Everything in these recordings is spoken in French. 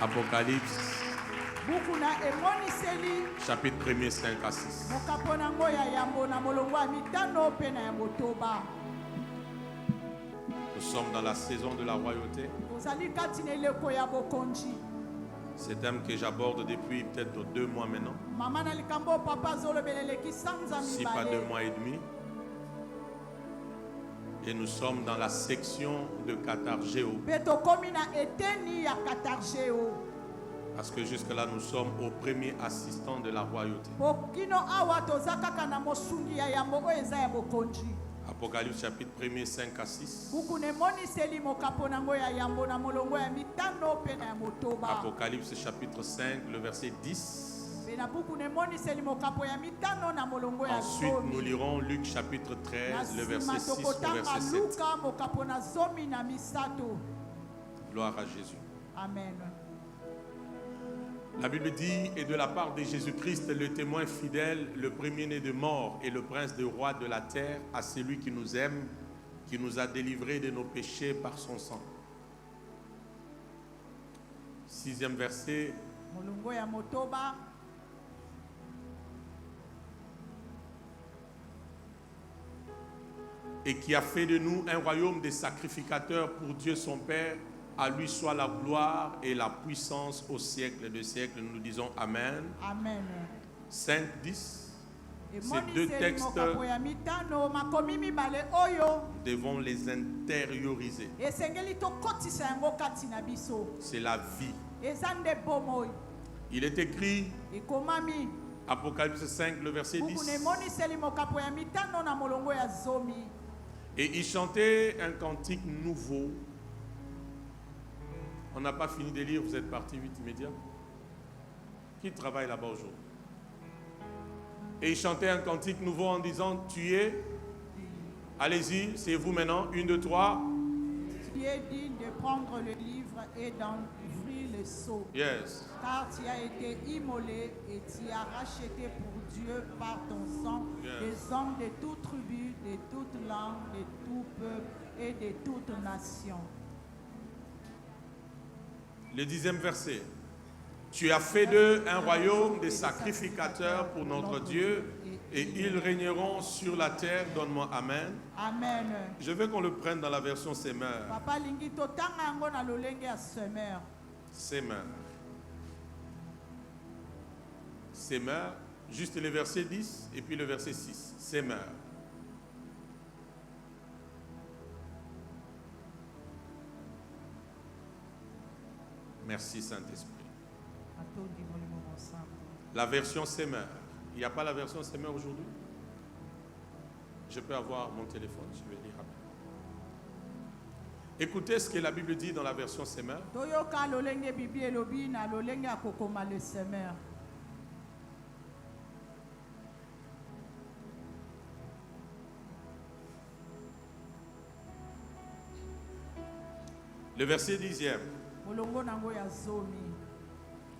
Apocalypse, chapitre 1er, 5 à 6. Nous sommes dans la saison de la royauté. C'est un thème que j'aborde depuis peut-être 2 mois maintenant. Si pas 2 mois et demi. Et nous sommes dans la section de Katargéo. Parce que jusque-là, nous sommes au premier assistant de la royauté. Apocalypse chapitre 1er, 5 à 6. Apocalypse chapitre 5, le verset 10. Ensuite, nous lirons Luc chapitre 13, le verset 6 au verset 7. Gloire à Jésus. Amen. La Bible dit, et de la part de Jésus-Christ, le témoin fidèle, le premier-né de mort et le prince des rois de la terre, à celui qui nous aime, qui nous a délivrés de nos péchés par son sang. 6e verset. Et qui a fait de nous un royaume de sacrificateurs pour Dieu son Père. À lui soit la gloire et la puissance au siècle des siècles. Nous disons Amen. Amen. 5, 10. Ces 2 textes, nous devons les intérioriser. C'est la vie. Il est écrit, Apocalypse 5, le verset 10. Et il chantait un cantique nouveau. On n'a pas fini de lire, vous êtes partis vite, immédiat. Qui travaille là-bas aujourd'hui? Et il chantait un cantique nouveau en disant, tu es, allez-y, c'est vous maintenant, 1, 2, 3. Tu es digne de prendre le livre et d'ouvrir le sceau. Yes. Car tu as été immolé et tu as racheté pour Dieu par ton sang des hommes de toute tribu, de toute langue, de tout peuple et de toute nation. Le 10e verset. Tu as fait d'eux un royaume de sacrificateurs pour notre Dieu et ils régneront sur la terre. Donne-moi Amen. Amen. Je veux qu'on le prenne dans la version Semeur. Semeur. Semeur. Juste le verset 10 et puis le verset 6. Semeur. Merci Saint-Esprit. La version Semeur. Il n'y a pas la version Semeur aujourd'hui? Je peux avoir mon téléphone, je vais lire rapidement. Écoutez ce que la Bible dit dans la version Semeur. Le verset 10e.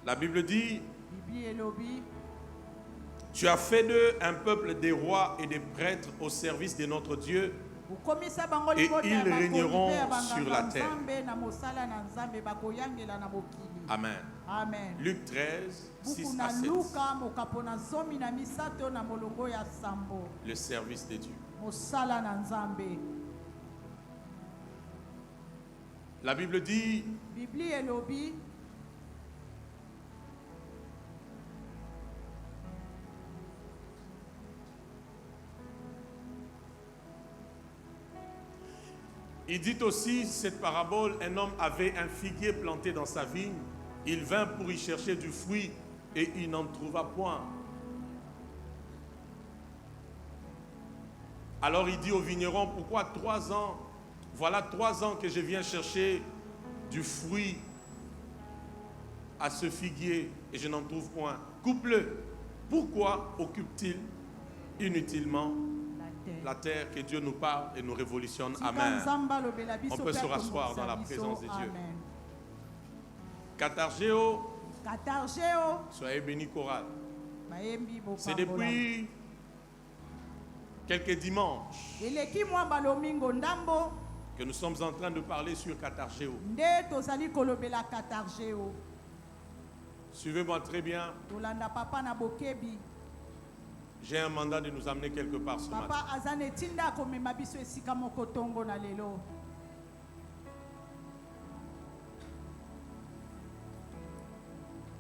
La Bible dit, tu as fait d'eux un peuple des rois et des prêtres au service de notre Dieu et ils régneront sur la terre. Amen. Amen. Luc 13, 6 à 7. Le service de Dieu. La Bible dit, il dit aussi cette parabole, un homme avait un figuier planté dans sa vigne, il vint pour y chercher du fruit et il n'en trouva point. Alors il dit au vigneron, pourquoi 3 ans? Voilà 3 ans que je viens chercher du fruit à ce figuier et je n'en trouve point. Coupe-le. Pourquoi occupe-t-il inutilement la terre? Que Dieu nous parle et nous révolutionne. Amen. On peut se rasseoir dans la présence de Dieu. Katargéo. Soyez bénis, chorale. C'est depuis quelques dimanches que nous sommes en train de parler sur Katargéo. Suivez-moi très bien. tolanda papa na bokebi. J'ai un mandat de nous amener quelque part ce matin. Papa azane tinda komema biso esika moko tongo na lelo.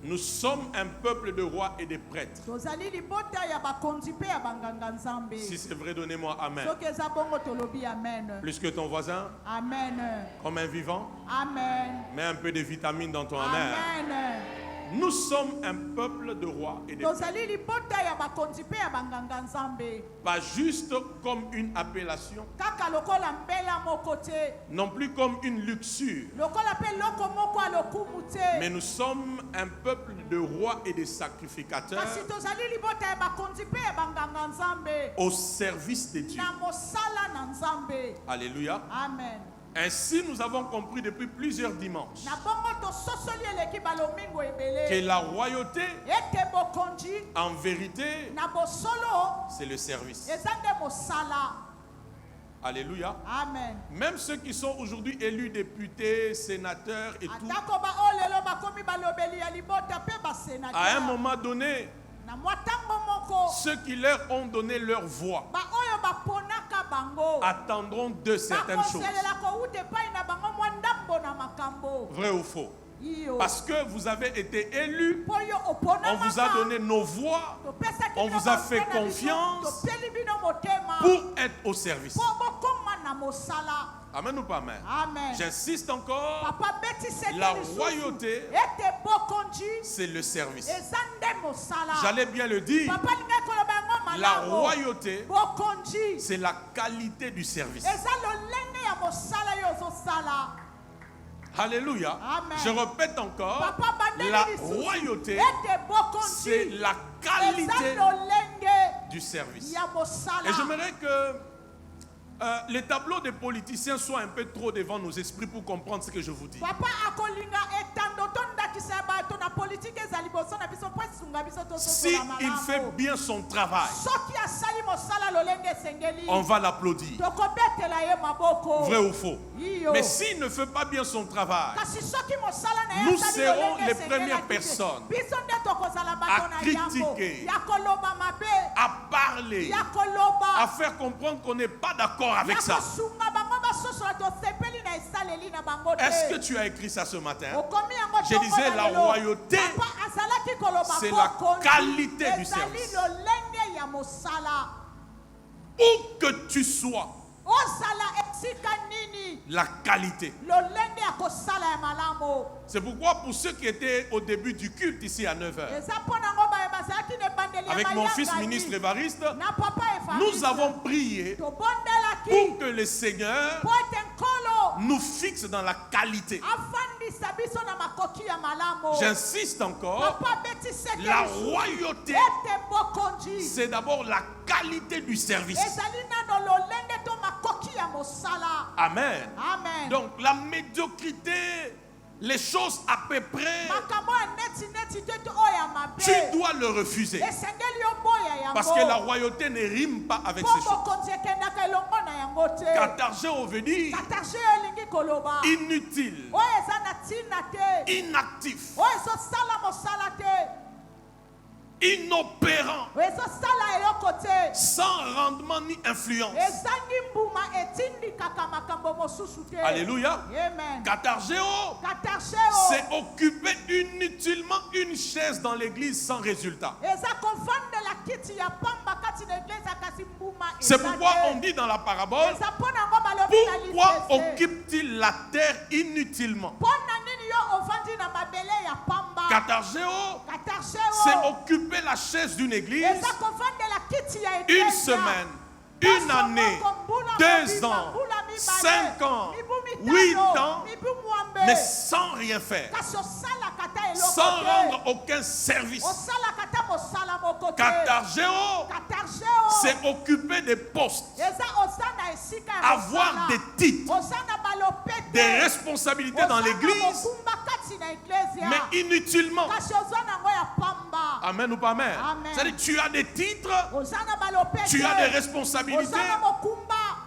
Nous sommes un peuple de rois et de prêtres. Tozali libota ya bakonzi pe ya banganga nzambe. Si c'est vrai, donnez-moi amen. Soki eza bongo tolobi amen. Plus que ton voisin, Amen. comme un vivant, Amen. mets un peu de vitamine dans ton amen. Amen. Nous sommes un peuple de rois et de prêtres. Tozali libota ya bakonzi pe ya banganga nzambe. Pas juste comme une appellation, Kaka lokola mbela moko te. non plus comme une luxure, Lokola pe loko moko alokumu te. mais nous sommes un peuple de rois et de sacrificateurs Kasi tozali libota ya bakonzi pe ya banganga nzambe. au service de Dieu. Na mosala na nzambe. Alléluia. Amen. Ainsi, nous avons compris depuis plusieurs dimanches Na bongo to sosoli eleki balomingo ebele. que la royauté, Ete bokonzi en vérité, na bosolo c'est le service. eza nde mosala. Alléluia. Amen. Même ceux qui sont aujourd'hui élus députés, sénateurs et tout, Atako ba olelo bakomi balobeli ya libota pe basénateur. à un moment donné, Na mwatango moko ceux qui leur ont donné leur voix ba oyo baponaka bango. attendront de certaines choses. Bakoselela ko ute pai na bango mwa ndambo na makambo. Vrai ou faux? Iyo. Parce que vous avez été élus, Po yo opona on vous a donné nos voix Topesaki on bino vous a fait bafena biso, confiance topeli bino motema. pour être au service. Po bokoma na mosala. Amen ou pas amen? Amen. J'insiste encore, Papa beti sete la lisusu. royauté, Ete bokonzi c'est le service. eza nde mosala. J'allais bien le dire, Papa lingai koloba yango la malamu. royauté, Bokonzi c'est la qualité du service. eza lolenge ya mosala yo ozosala. Alléluia. Amen. Je répète encore, Papa bandeli la lisusu. royauté, Ete bokonzi c'est la qualité eza lolenge du service. ya mosala. Et j'aimerais que les tableaux des politiciens soient un peu trop devant nos esprits pour comprendre ce que je vous dis. Papa akolinga etando tondakisa bato na politique ezali boso na biso po esunga biso Si tososola malamu. il fait bien son travail, Soki asali mosala lolenge esengeli. on va l'applaudir. Tokobetela ye maboko. Vrai ou faux? Iyo. Mais s'il ne fait pas bien son travail, Kasi soki mosala na ye nous asali serons lolenge les esengela premières kite. personnes Biso nde tokozala bato à na yambo. critiquer, Ya koloba mabe. à parler, Ya koloba. à faire comprendre qu'on n'est pas d'accord avec Ya ça. kosunga bango basosola tosepeli na esaleli na bango te. Est-ce que tu as écrit ça ce matin? Okomi yango Je tongo disais na la lelo. royauté, Papa azalaki koloba c'est la bokonzi. qualité du Ezali service. lolenge ya mosala. Où que tu sois, Osala esika nini. la qualité. Lolenge ya kosala ya malamu. C'est pourquoi pour ceux qui étaient au début du culte ici à 9h, Eza mpona ngo baye bazalaki na ebandeli ya avec mon mayangani. fils ministre Évariste, Na papa nous Evariste. avons prié Tobondelaki. pour que le Seigneur Po ete nkolo nous fixe dans la qualité. afandisa biso na makoki ya malamu. J'insiste encore, Papa beti sete la lisusu. royauté, Ete bokonzi. c'est d'abord la qualité du service. Ezali nano lolenge to makoki ya mosala. Amen. Amen. Donc la médiocrité, les choses à peu près, Makambo ya neti te to oya mabe. tu dois le refuser. Esengeli yo boya yango. Parce que la royauté ne rime pas avec ces Po choses. bokonzi ekendaka elongo na yango te. Catargeo veut dire Katarge yo elingi koloba. inutile, Oyo eza na ntina te. inactif, Oyo ezosala mosala te. inopérant, Oyo ezosala eloko te. sans rendement ni influence. Ezangi mbuma etindi kaka makambo mosusu te. Alléluia. Amen. Catargeo, Katarge c'est yo. occuper inutilement une chaise dans l'église sans résultat. Eza kofandela kiti ya pamba kati na eglise kasi mbuma C'est eza pourquoi te. on dit dans la parabole, Eza mpona ngo balobi na pourquoi lisese. occupe-t-il la terre inutilement? Mpona nini yo ovandi na mabele ya pamba. Catargeo, Katarge c'est yo. occuper la chaise d'une église Eza kofandela kiti ya eglise. une semaine, une année, 2 ans, 5 ans, 8 ans, mais sans rien faire, sans rendre aucun service. Catargeo, c'est occuper des postes, avoir des titres, des responsabilités dans l'église, mais inutilement. Amen ou pas amen? Amen. C'est-à-dire que tu as des titres, tu as des responsabilités,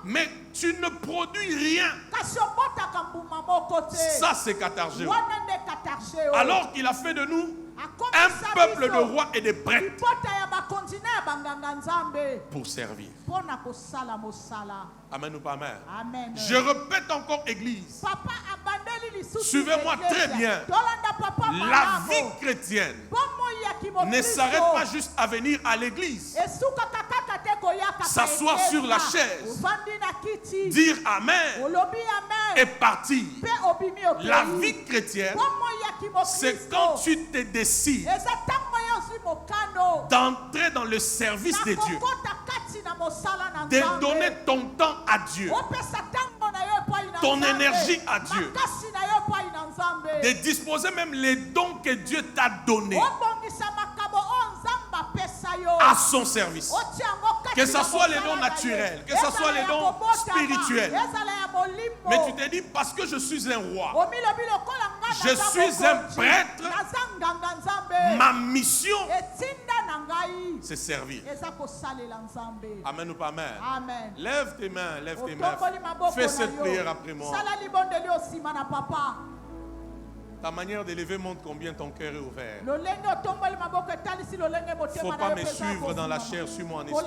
mais tu ne produis rien. Ça, c'est Catargeo. Alors qu'il a fait de nous un peuple de rois et de prêtres pour servir. Amen ou pas amen? Amen. Je répète encore, Église. Suivez-moi très bien. La vie chrétienne ne s'arrête pas juste à venir à l'église, s'asseoir sur la chaise, dire Amen et partir. La vie chrétienne, c'est quand tu te décides d'entrer dans le service de Dieu, de donner ton temps à Dieu, ton énergie à Dieu, de disposer même les dons que Dieu t'a donnés à son service. Que ce soit les dons naturels, que ce soit les dons spirituels. Mais tu te dis, parce que je suis un roi, je suis un prêtre, ma mission, c'est servir. Amen ou pas amen? Amen. Lève tes mains, lève tes mains. Fais cette prière après moi. Ta manière de lever montre combien ton cœur est ouvert. Il ne faut pas me suivre dans la chair, suis-moi en esprit.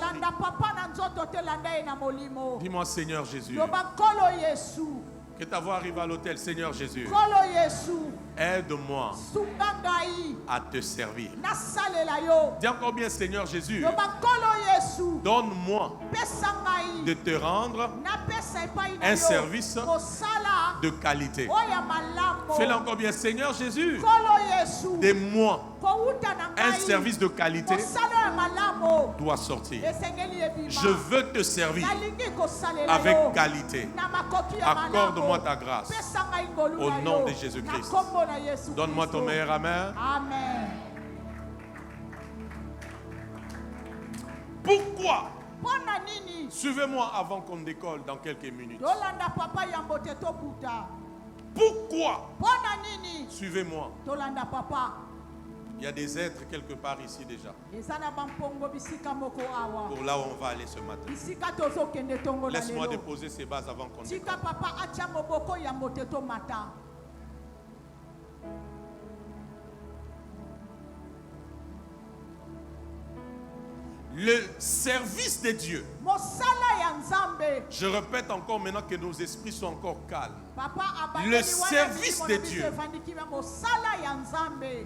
Dis-moi, Seigneur Jésus, que ta voix arrive à l'autel, Seigneur Jésus. Aide-moi à te servir. Dis encore bien, Seigneur Jésus, donne-moi de te rendre un service de qualité. Fais-le encore bien, Seigneur Jésus, de moi un service de qualité doit sortir. Je veux te servir avec qualité. Accorde-moi ta grâce au nom de Jésus-Christ. Donne-moi ton meilleur amen. Amen. Pourquoi? Suivez-moi avant qu'on décolle dans quelques minutes. Pourquoi? Suivez-moi. Il y a des êtres quelque part ici déjà. Pour là où on va aller ce matin. Laisse-moi déposer ces bases avant qu'on décolle. Le service de Dieu. Je répète encore maintenant que nos esprits sont encore calmes. Le service de Dieu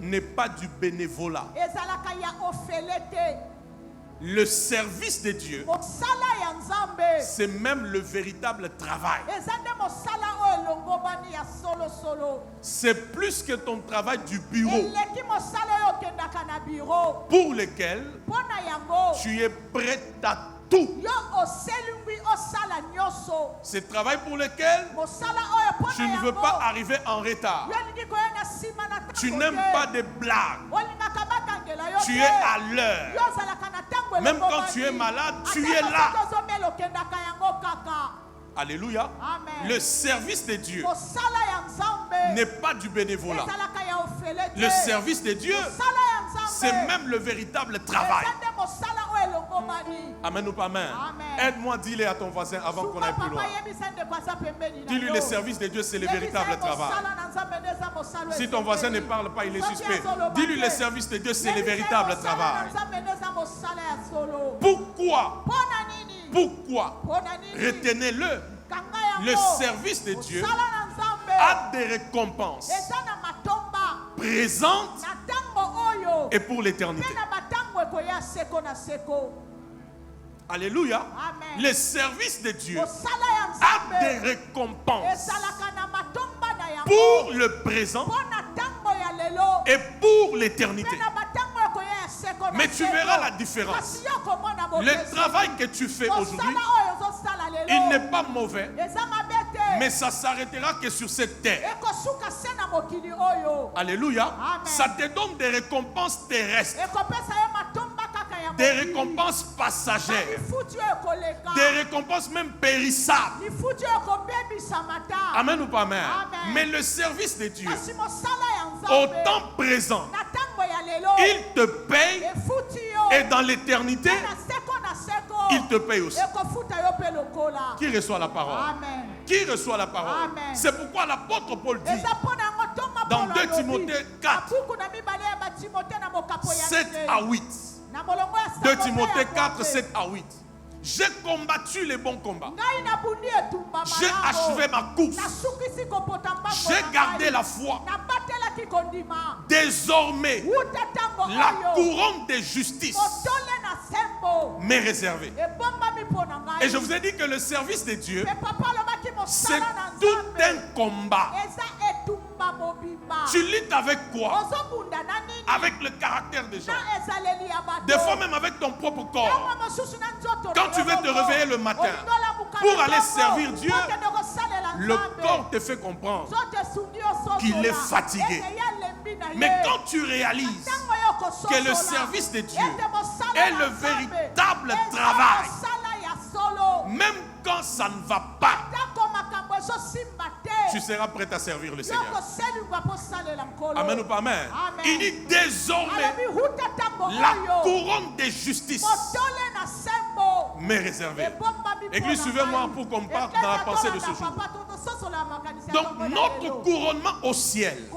n'est pas du bénévolat. Le service de Dieu, c'est même le véritable travail. C'est plus que ton travail du bureau pour lequel tu es prêt à tout. Ce travail pour lequel tu ne veux pas arriver en retard. Tu n'aimes pas des blagues. Tu es à l'heure. Même quand tu es malade, tu es là. Alléluia. Amen. Le service de Dieu n'est pas du bénévolat. Le service de Dieu, c'est même le véritable travail. Amen ou pas amen? Aide-moi, dis-le à ton voisin avant qu'on aille plus loin. Dis-lui, le service de Dieu, c'est le véritable travail. Si ton voisin ne parle pas, il est suspect. Dis-lui, le service de Dieu, c'est le véritable travail. Pourquoi? Pourquoi? Retenez-le. Le service de Dieu a des récompenses présentes et pour l'éternité. Alléluia. Amen. Le service de Dieu a des récompenses pour le présent et pour l'éternité. Mais tu verras la différence. Le travail que tu fais aujourd'hui, il n'est pas mauvais, mais ça s'arrêtera que sur cette terre. Alléluia. Amen. Ça te donne des récompenses terrestres, des récompenses passagères, des récompenses même périssables. Amen ou pas amen? Amen. Mais le service de Dieu, au temps présent, il te paye et dans l'éternité, il te paye aussi. Qui reçoit la parole? Amen. Qui reçoit la parole? Amen. C'est pourquoi l'apôtre Paul dit Dans 2 Timothée 4, 7 à 8. 2 Timothée 4, 7 à 8. J'ai combattu les bons combats. J'ai achevé ma course. J'ai gardé la foi. Désormais, la couronne de justice m'est réservée. Et je vous ai dit que le service de Dieu, c'est tout un combat. Tu luttes avec quoi? Avec le caractère des gens. Des fois même avec ton propre corps. Quand tu veux te réveiller le matin pour aller servir Dieu, le corps te fait comprendre qu'il est fatigué. Mais quand tu réalises que le service de Dieu est le véritable travail, même quand ça ne va pas, tu seras prêt à servir le Seigneur. Amen ou pas amen? Il dit désormais, la couronne de justice m'est réservée. Église, suivez-moi pour qu'on parte dans la pensée de ce jour. Donc notre couronnement au ciel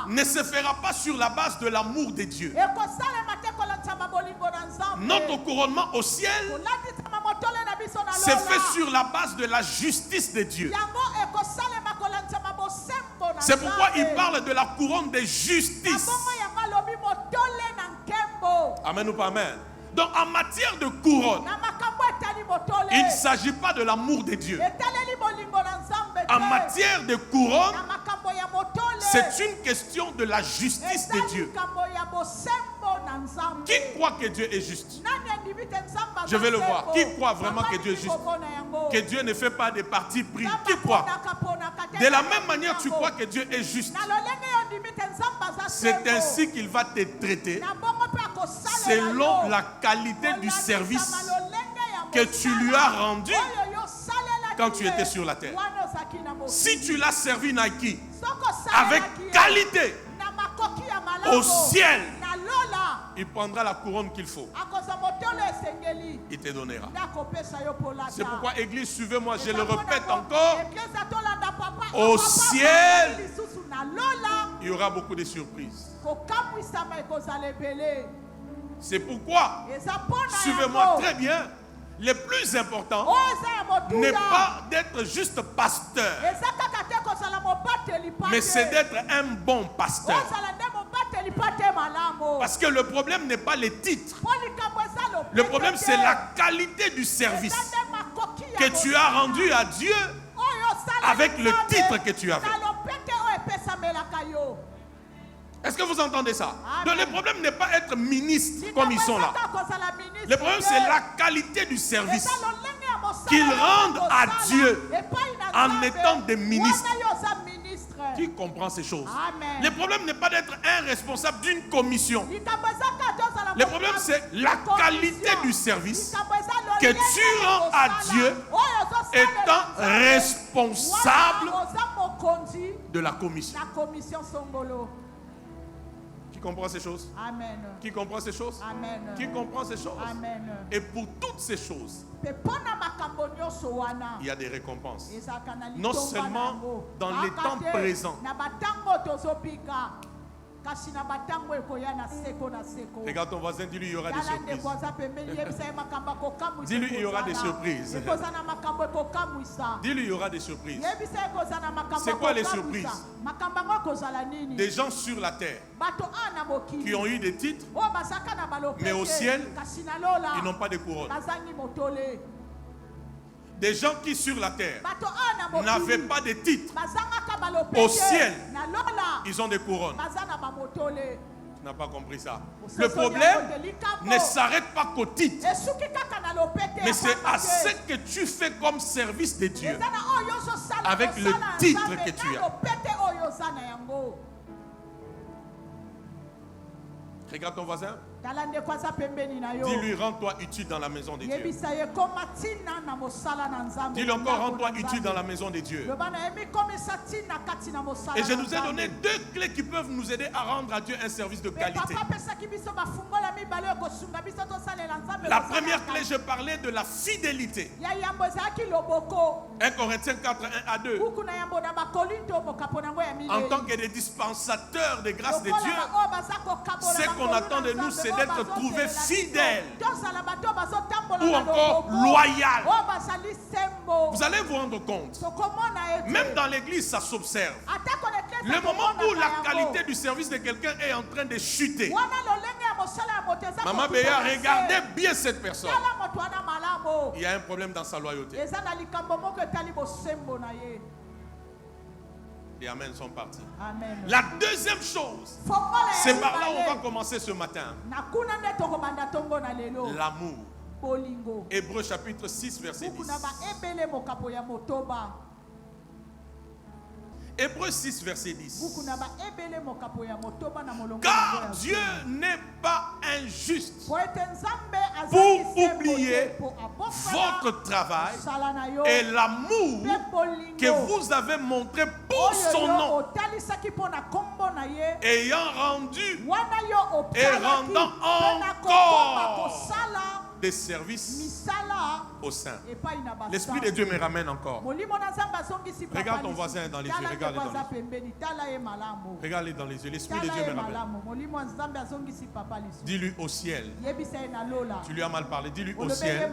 ne se fera pas sur la base de l'amour de Dieu. Notre couronnement au ciel se fait sur la base de la justice de Dieu. C'est pourquoi il parle de la couronne de justice. Amen ou pas amen? Donc en matière de couronne, il ne s'agit pas de l'amour de Dieu. En matière de couronne, c'est une question de la justice de Dieu. Qui croit que Dieu est juste? Je vais le voir. Qui croit vraiment que Dieu est juste? Que Dieu ne fait pas de partis pris. Qui croit? De la même manière, tu crois que Dieu est juste. C'est ainsi qu'il va te traiter selon la qualité du service que tu lui as rendu quand tu étais sur la terre. Si tu l'as servi Nike avec qualité au ciel, il prendra la couronne qu'il faut. Il te donnera. C'est pourquoi, Église, suivez-moi, je le répète encore. Au ciel, il y aura beaucoup de surprises. C'est pourquoi, suivez-moi très bien, le plus important n'est pas d'être juste pasteur, mais c'est d'être un bon pasteur. Parce que le problème n'est pas les titres. Le problème, c'est la qualité du service que tu as rendu à Dieu avec le titre que tu avais. Est-ce que vous entendez ça? Donc le problème n'est pas être ministre comme ils sont là. Le problème, c'est la qualité du service qu'ils rendent à Dieu en étant des ministres. Qui comprend ces choses? Le problème n'est pas d'être un responsable d'une commission. Le problème, c'est la qualité du service que tu rends à Dieu étant responsable de la commission. Qui comprend ces choses? Amen. Qui comprend ces choses? Amen. Qui comprend ces choses? Amen. Et pour toutes ces choses, il y a des récompenses. Non seulement dans les temps présents. Regarde ton voisin, dis-lui il y aura des surprises. Dis-lui il y aura des surprises. Dis-lui il y aura des surprises. C'est quoi les surprises? Des gens sur la terre qui ont eu des titres, mais au ciel, ils n'ont pas de couronne. Des gens qui sur la terre n'avaient pas de titres, au ciel, ils ont des couronnes. Tu n'as pas compris ça. Le problème ne s'arrête pas qu'au titre, mais c'est à ce que tu fais comme service de Dieu avec le titre que tu as. Regarde ton voisin. Dis-lui, rends-toi utile dans la maison de Dieu. Dis-lui encore, rends-toi utile dans la maison de Dieu. Et je nous ai donné 2 clés qui peuvent nous aider à rendre à Dieu un service de qualité. La première clé, je parlais de la fidélité. 1 Corinthiens 4, 1 à 2. En tant que des dispensateurs des grâces de Dieu, ce qu'on attend de nous, c'est d'être trouvés fidèles ou encore loyal. Vous allez vous rendre compte, même dans l'église, ça s'observe. Le moment où la qualité du service de quelqu'un est en train de chuter, Maman Béa, regardez bien cette personne. Il y a un problème dans sa loyauté. Les amens sont partis. Amen. La deuxième chose, c'est par là où on va commencer ce matin. L'amour. Hébreux chapitre 6, verset 10. Hébreux 6, verset 10. Car Dieu n'est pas injuste pour oublier votre travail et l'amour que vous avez montré pour son nom, ayant rendu et rendant encore des services au sein. L'Esprit de Dieu me ramène encore. Regarde ton voisin dans les yeux. Regarde-le dans les yeux. Regarde-le dans les yeux. L'Esprit de Dieu me ramène. Dis-lui au ciel. Tu lui as mal parlé. Dis-lui au ciel.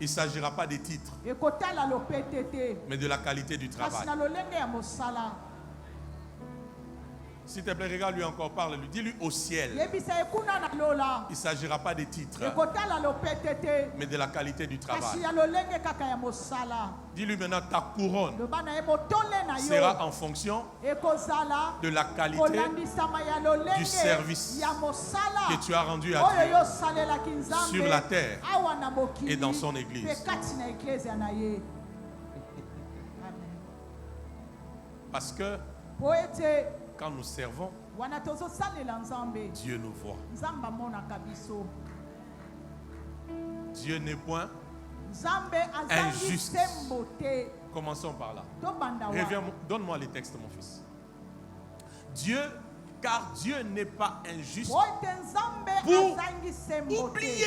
Il ne s'agira pas des titres, mais de la qualité du travail. S'il te plaît, regarde-lui encore, parle-lui. Dis-lui au ciel. Il ne s'agira pas des titres, mais de la qualité du travail. Dis-lui maintenant, ta couronne sera en fonction de la qualité du service que tu as rendu à Dieu sur la terre et dans son église. Parce que quand nous servons, Dieu nous voit. Dieu n'est point injuste. Commençons par là. Donne-moi les textes, mon fils. Car Dieu n'est pas injuste pour oublier.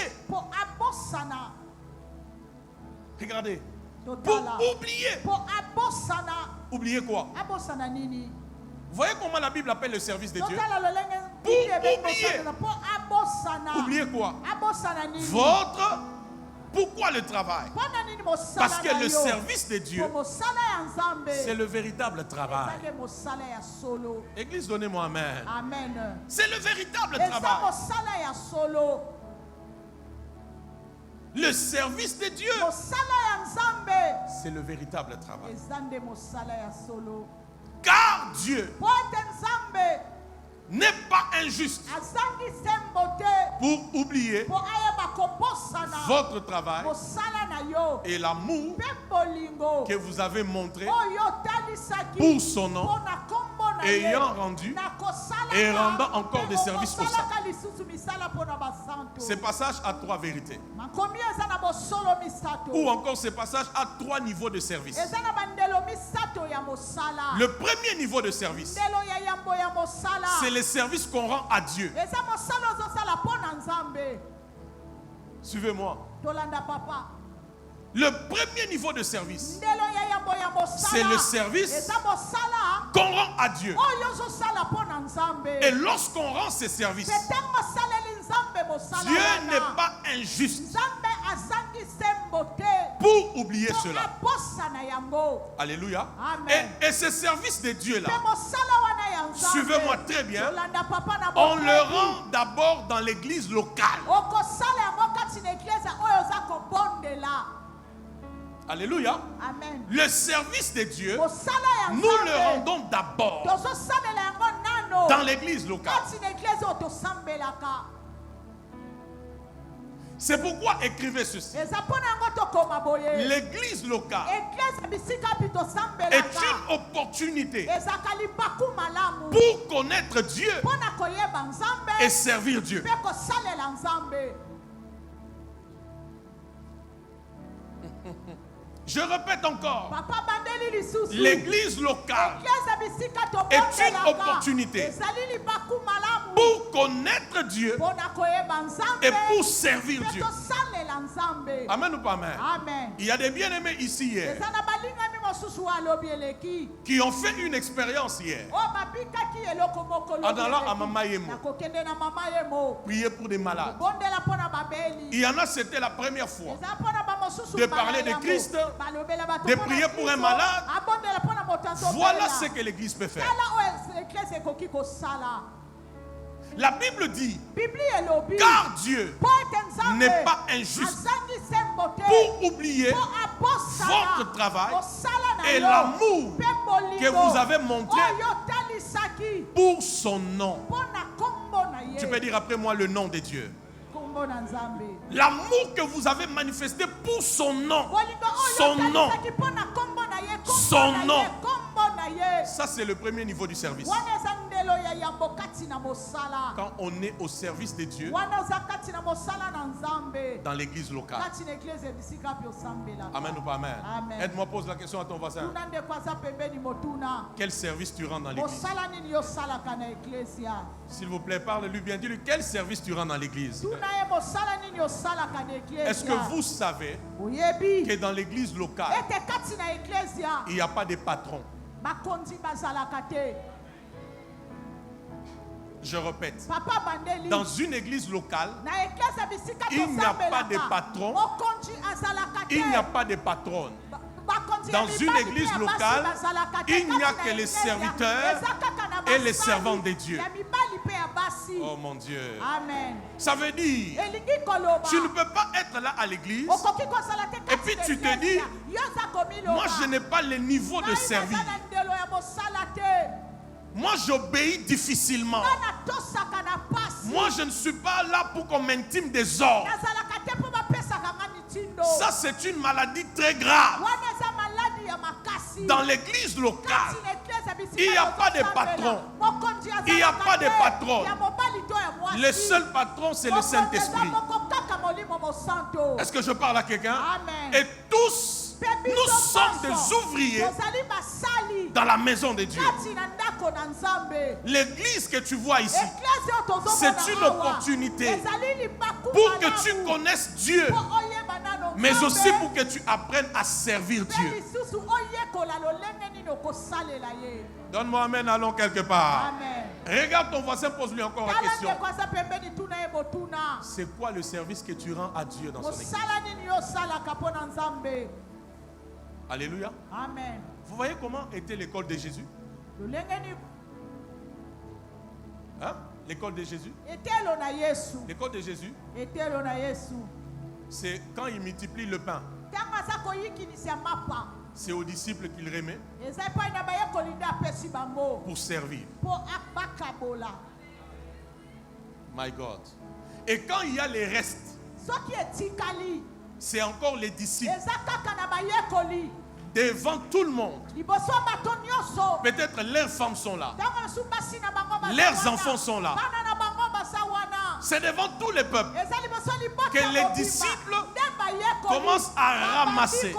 Regardez. Pour oublier. Oublier quoi? Vous voyez comment la Bible appelle le service de Dieu? Pour oublier. Oublier quoi? Votre. Pourquoi le travail? Parce que le service de Dieu, c'est le véritable travail. Église, donnez-moi amen. C'est le véritable travail. Le service de Dieu, c'est le véritable travail. Car Dieu n'est pas injuste pour oublier votre travail et l'amour que vous avez montré pour son nom, ayant rendu et rendant encore des services au sein. Ce passage a 3 vérités. Ou encore ce passage a 3 niveaux de service. Le premier niveau de service, c'est le service qu'on rend à Dieu. Suivez-moi. Le premier niveau de service, c'est le service qu'on rend à Dieu. Et lorsqu'on rend ces services, Dieu n'est pas injuste pour oublier cela. Alléluia. Et ce service de Dieu là, suivez-moi très bien, on le rend d'abord dans l'église locale. Alléluia. Amen. Le service de Dieu, nous le rendons d'abord dans l'église locale. C'est pourquoi écrivez ceci. L'église locale est une opportunité pour connaître Dieu et servir Dieu. Je répète encore, l'église locale est une opportunité pour connaître Dieu et pour servir Dieu. Amen ou pas amen? Il y a des bien-aimés ici hier qui ont fait une expérience hier en allant à Mama Yemo prier pour des malades. Il y en a, c'était la première fois de parler de Christ, de prier pour un malade. Voilà ce que l'église peut faire. La Bible dit, car Dieu n'est pas injuste pour oublier votre travail et l'amour que vous avez montré pour son nom. Tu peux dire après moi le nom de Dieu. L'amour que vous avez manifesté pour son nom. Son nom. Son nom. Ça, c'est le premier niveau du service. Quand on est au service de Dieu dans l'église locale. Amen ou pas amen? Aide-moi, pose la question à ton voisin. Quel service tu rends dans l'église? S'il vous plaît, parle-lui bien. Dis-lui quel service tu rends dans l'église. Est-ce que vous savez que dans l'église locale, il n'y a pas de patron? Je répète, dans une église locale, il n'y a pas de patron, il n'y a pas de patronne. Dans une église locale, il n'y a que les serviteurs et les servants de Dieu. Oh mon Dieu. Amen. Ça veut dire, tu ne peux pas être là à l'église et puis tu te dis, moi je n'ai pas le niveau de servir. Moi j'obéis difficilement. Moi je ne suis pas là pour qu'on m'intime des ordres. Ça c'est une maladie très grave. Dans l'église locale, il n'y a pas de patron. Il n'y a pas de patron. Le seul patron, c'est le Saint-Esprit. Est-ce que je parle à quelqu'un? Et tous, nous sommes des ouvriers dans la maison de Dieu. L'église que tu vois ici, c'est une opportunité pour que tu connaisses Dieu, mais aussi pour que tu apprennes à servir Dieu. Donne-moi amen, allons quelque part. Amen. Regarde ton voisin, pose-lui encore la question. C'est quoi le service que tu rends à Dieu dans son église? Alléluia. Amen. Vous voyez comment était l'école de Jésus? Hein? L'école de Jésus? L'école de Jésus, c'est quand il multiplie le pain. C'est aux disciples qu'il remet pour servir. My God. Et quand il y a les restes, c'est encore les disciples devant tout le monde. Peut-être leurs femmes sont là, leurs enfants sont là. C'est devant tous les peuples que les disciples commencent à ramasser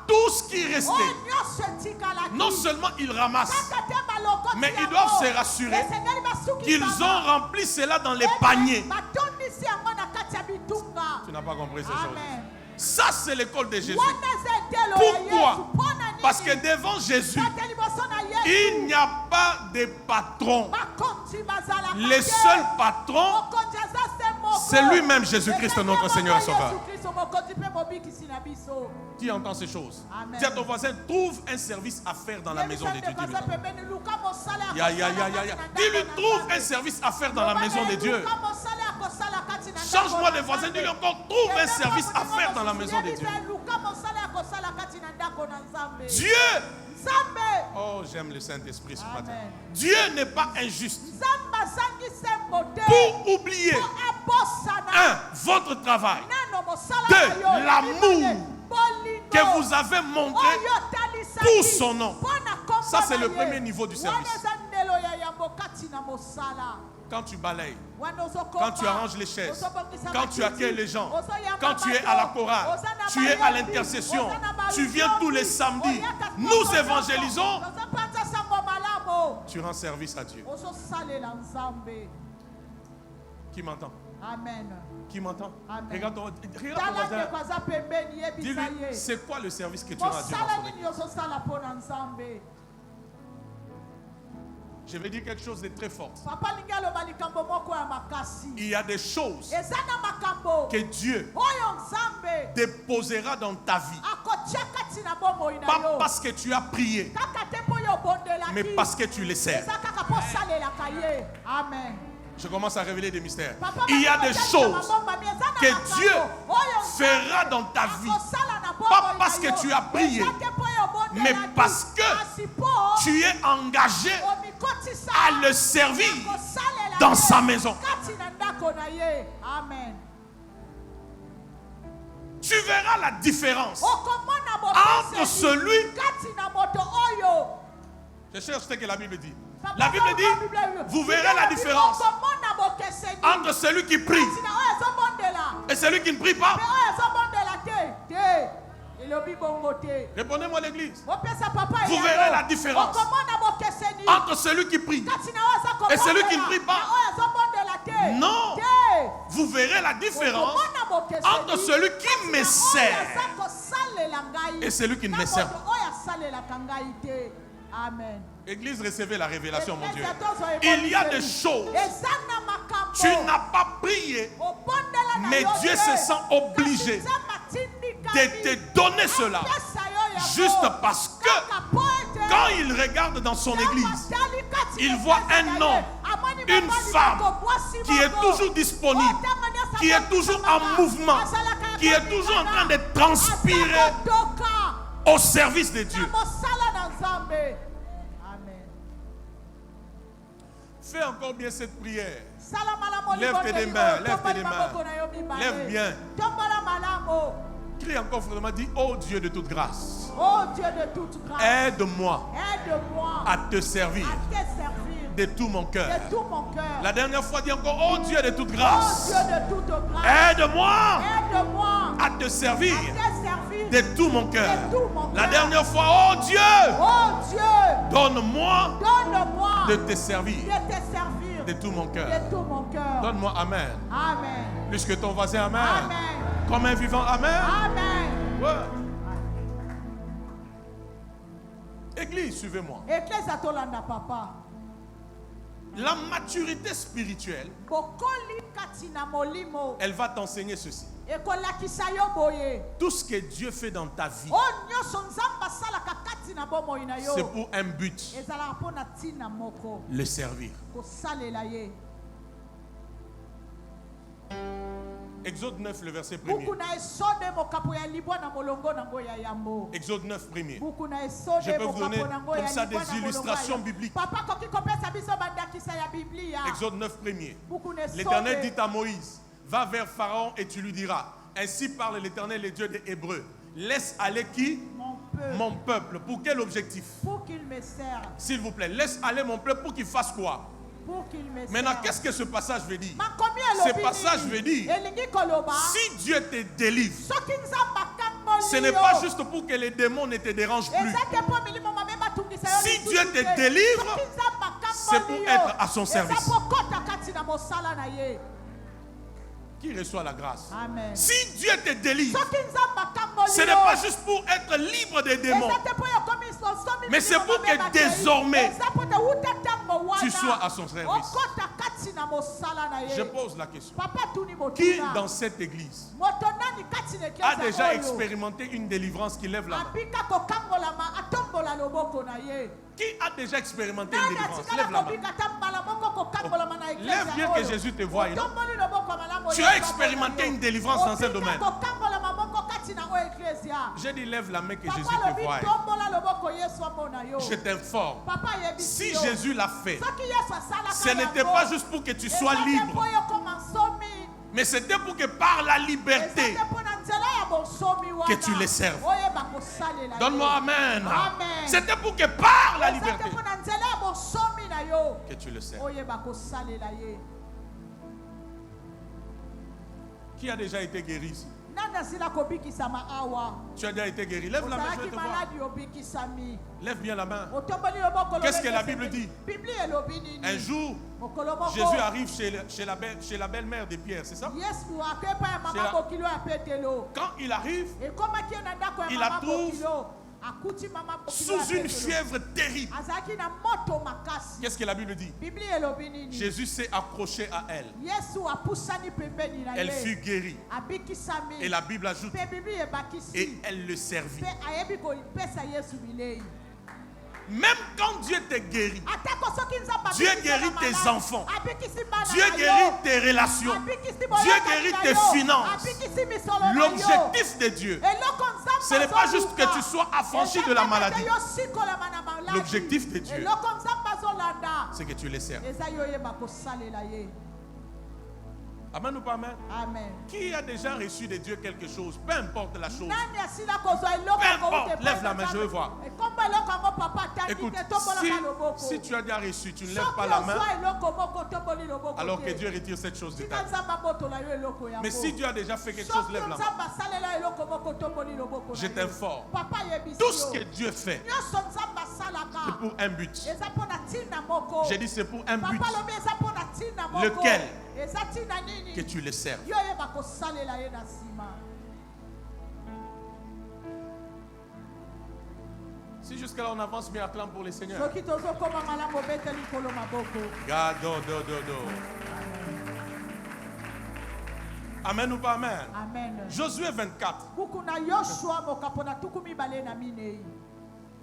tout ce qui restait. Non seulement ils ramassent, mais ils doivent se rassurer qu'ils ont rempli cela dans les paniers. Tu n'as pas compris ces choses. Ça, c'est l'école de Jésus. Pourquoi? Parce que devant Jésus, il n'y a pas de patron. Le seul patron, c'est lui-même, Jésus-Christ, notre Seigneur et Sauveur. Qui entend ces choses? Dis à ton voisin, trouve un service à faire dans la maison de Dieu. Dis-lui, trouve un service à faire dans la maison de Dieu. Change-moi de voisin, dis-lui encore, trouve un service à faire dans la maison de Dieu. Dieu Oh, j'aime le Saint-Esprit ce matin. Amen. Dieu n'est pas injuste Nzambe azangi sembo te. pour oublier, Po abosana. votre travail, Nano mosala de na yo. l'amour Bolingo. que vous avez montré Oyo talisaki. pour son nom. Pona komba Ça, c'est na le ye. premier niveau du service. Wana eza ndelo ya yambo kati na mosala. Quand tu balayes, Wana ozokopa. quand tu arranges les chaises, Ozobongisa quand tu matiti. accueilles les gens, Ozoyamba quand tu es à la chorale, Oza na tu es à bayobi. l'intercession, Oza na bayobi. tu viens tous les samedis, Oyaka nous kokoto. évangélisons, Ozopanza sango malamo. tu rends service à Dieu. Ozosalela Nzambe. Qui m'entend? Amen. Qui m'entend? Amen. Regarde ton Tala voisin. ndeko aza pembeni yebisa Dis-lui, ye. c'est quoi le service que tu rends à Dieu dans Mosala son nini église? ozosala mpo na Nzambe? Je vais dire quelque chose de très fort. Papa lingi aloba likambo moko ya makasi. Il y a des choses Eza na makambo que Dieu oyo Nzambe déposera dans ta vie. akotia kati na bomoi na Pas yo. parce que tu as prié, Kaka te mpo yo obondelaki. mais parce que tu les sers. Eza kaka mpo osalelaka ye. Amen. Je commence à révéler des mystères. Papa, Il y a des choses que Dieu fera fera dans ta vie. Pas parce que tu as prié, mais parce que tu es engagé à le servir dans sa maison. Amen. Tu verras la différence entre celui... Je cherche ce que la Bible dit. La Bible dit, vous verrez la différence entre celui qui prie et celui qui ne prie pas. Répondez-moi l'église. Vous verrez la différence entre celui qui prie et celui qui ne prie pas. Non. Vous verrez la différence entre celui qui me sert et celui qui ne me sert pas. Amen. Église, recevez la révélation, mon Dieu. Il y a des choses, tu n'as pas prié, mais Dieu se sent obligé de te donner cela. Juste parce que quand il regarde dans son église, il voit un homme, une femme qui est toujours disponible, qui est toujours en mouvement, qui est toujours en train de transpirer au service de Dieu. Fais encore bien cette prière. Lève tes mains, lève tes mains. Lève bien. Crie encore fortement, dis, oh Dieu de toute grâce. Oh Dieu de toute grâce. Aide-moi à te servir de tout mon cœur. La dernière fois, dis encore, oh Dieu de toute grâce. Aide-moi à te servir de tout mon cœur. La dernière fois, oh Dieu, donne-moi de te servir de tout mon cœur. Donne-moi Amen. Plus que ton voisin, Amen. Comme un vivant, Amen. Ouais. Église, suivez-moi. La maturité spirituelle, elle va t'enseigner ceci. Tout ce que Dieu fait dans ta vie, c'est pour un but, le servir. Exode 9, le verset 1er. Exode 9, 1er. Je peux vous donner comme ça des illustrations bibliques. Exode 9, 1er. L'Éternel dit à Moïse, va vers Pharaon et tu lui diras, ainsi parle l'Éternel, le Dieu des Hébreux. Laisse aller qui? Mon peuple. Pour quel objectif? Pour qu'il me serve. S'il vous plaît, laisse aller mon peuple pour qu'il fasse quoi? Pour qu'il me Maintenant, serve. qu'est-ce que ce passage veut dire? Ce passage veut dire, si Dieu te délivre, ce n'est pas juste pour que les démons ne te dérangent plus. Si Dieu te délivre, c'est pour être à son service. Qui reçoit la grâce? Amen. Si Dieu te délivre, ce n'est pas juste pour être libre des démons, mais c'est pour que désormais tu sois à son service. Je pose la question. Qui dans cette église a déjà expérimenté une délivrance qui lève la main? Qui a déjà expérimenté une délivrance? Lève la main. Lève bien que Jésus te voie. Tu as expérimenté une délivrance dans ce domaine. J'ai dit lève la main que Papa Jésus te lobi voie. tombola loboko Yesu amona yo. Je t'informe. Papa yebisi Si yo. Jésus l'a fait, Soki Yesu asalaka ce n'était yango, pas juste pour que tu sois ezate libre, mpo yo koma nsomi. mais c'était pour que par la liberté, Ezate mpo na nzela ya bonsomi wana, que tu les serves. oyeba kosalela yo. donne-moi amen. Amen. C'était pour que par la Ezate liberté, mpo na nzela ya bonsomi na yo, que tu le serves. oyeba kosalela ye. Qui a déjà été guéri ici? Nani asila kobikisama awa? Tu as déjà été guéri. Lève la main, je vais Ozalaki te voir. maladi obikisami. Lève bien la main. Otomboli loboko Qu'est-ce que la lobekeseni. Bible dit? Bibli elobi nini? Un jour, Mokolo moko, Jésus arrive chez la belle-mère de Pierre, c'est ça? Yesu akepa ya C'est la- mama bokilo ya Petelo. Quand il arrive, Ekomaki ye na ndako ya Il mama la trouve bokilo. Akuti mama bokilo ya sous une Petelo. fièvre terrible. Azalaki na moto makasi. Qu'est-ce que la Bible dit? Bibli elobi nini? Jésus s'est accroché à elle. Yesu apusani pembeni na Elle ye. fut guérie. Abikisami. Et la Bible ajoute, Pe Bibli ebakisi. et elle le servit. Pe ayebi kopesa Yesu bilei. Même quand Dieu te guérit, Atako soki nzamba Dieu abikisi guérit na tes maladi, enfants. abikisi bana Dieu na yo. guérit tes relations. Abikisi Dieu boyokani guérit na tes yo. finances. Abikisi misolo na yo. L'objectif de Dieu, Eloko nzamba ce n'est pas juste azoluka. que tu sois affranchi de la maladie. Eza te yo sikolama na maladi. L'objectif de Dieu, Eloko nzamba azolanda. c'est que tu les serves. Eza yo yeba kosalela ye. Amen ou pas amen? Amen. Qui a déjà reçu de Dieu quelque chose, peu importe la chose? Nani asila kozwa eloko Peu yango importe, ute lève la pa main, je veux voir. Ekombo eloko yango papa atandi Écoute, te tombolaka loboko. si tu as déjà reçu, tu ne lèves Soki pas la main, ozwa eloko moko tomboli loboko alors te. que Dieu retire cette chose de Tika ta vie. nzamba botola yo eloko yango. Mais si Dieu a déjà fait quelque chose, Soki lève la main. nzamba asalela eloko moko tomboli loboko na Je yo. t'informe. Papa yebisi Tout ce yo. que Dieu fait, Nyonso nzamba asalaka. c'est pour un but. Eza mpo na ntina moko. J'ai dit c'est pour un but, Papa lobi eza mpo na ntina moko. Lequel? Eza ntina nini? que tu le serves. Yo yeba kosalela ye na nsima. Si jusqu'à là on avance, mais acclame pour le Seigneur. Soki tozokoma malamu obete likolo maboko. Gado, do, do, do. Amen ou pas amen? Amen. Josué 24. Buku na Yoshua mokapo na tuku mibale na minei.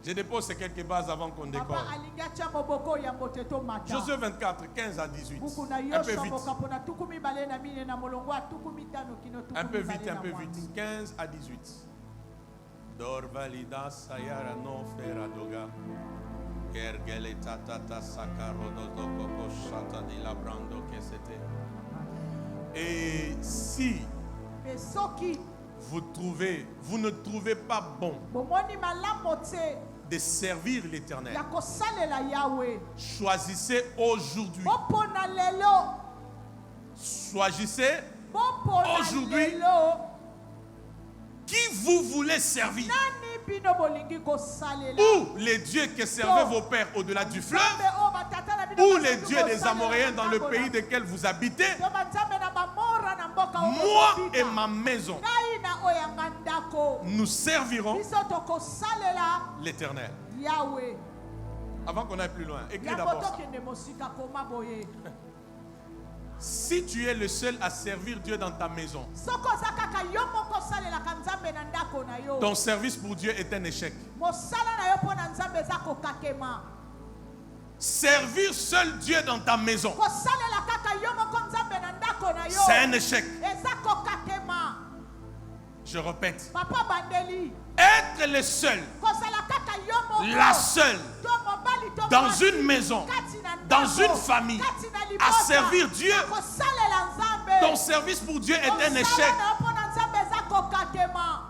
Je dépose ces quelques bases avant qu'on décolle. Papa alingi atia moboko ya mboteto mata. Josué 24, 15 à 18. Buku na Un peu Yoshua vite. mokapo na tuku mibale na minei na molongo a tuku mitano kino tuku Un peu mibale vite, un na peu mwambi. vite. 15 à 18. Dorvalida sayara no feradoga. Ergele tatata sakarodo dokoko shata di labrando que c'était. Et si Mais soki vous ne trouvez pas bon bomoni malamu te de servir l'Éternel, ya kosalela Yahweh. choisissez aujourd'hui. Bopona lelo. Choisissez Bopona Aujourd'hui, lelo. qui vous voulez servir. Nani bino bolingi kosalela. Ou les dieux que servaient vos pères au-delà du fleuve, Nzambe oyo batata na bino ou balingi les dieux des kosalela Amoréens dans le na pays desquels vous habitez. To banzambe na bamora na mboka oyo Moi bobika. et ma maison, Ngai na oyo yanga ndako. nous servirons Biso tokosalela l'Éternel. Yahweh. Avant qu'on aille plus loin, écris Yango d'abord ça. tokende mosika koma boye. Si tu es le seul à servir Dieu dans ta maison, Soko oza kaka yo moko osalelaka nzambe na ndako na yo. ton service pour Dieu est un échec. Mosala na yo mpo na nzambe eza kokakema. Servir seul Dieu dans ta maison, Kosalela kaka yo moko nzambe na ndako na yo. c'est un échec. Eza kokakema. Je répète, Papa bandeli. être le seul, Kosala kaka yo moko. la seule, To mobali to dans mwasi. une maison, Kati na dans ndako. une famille, Kati na libota. à servir Dieu, Kosalela nzambe. ton service pour Dieu est un Kosala échec. na yo mpo na nzambe eza kokakema.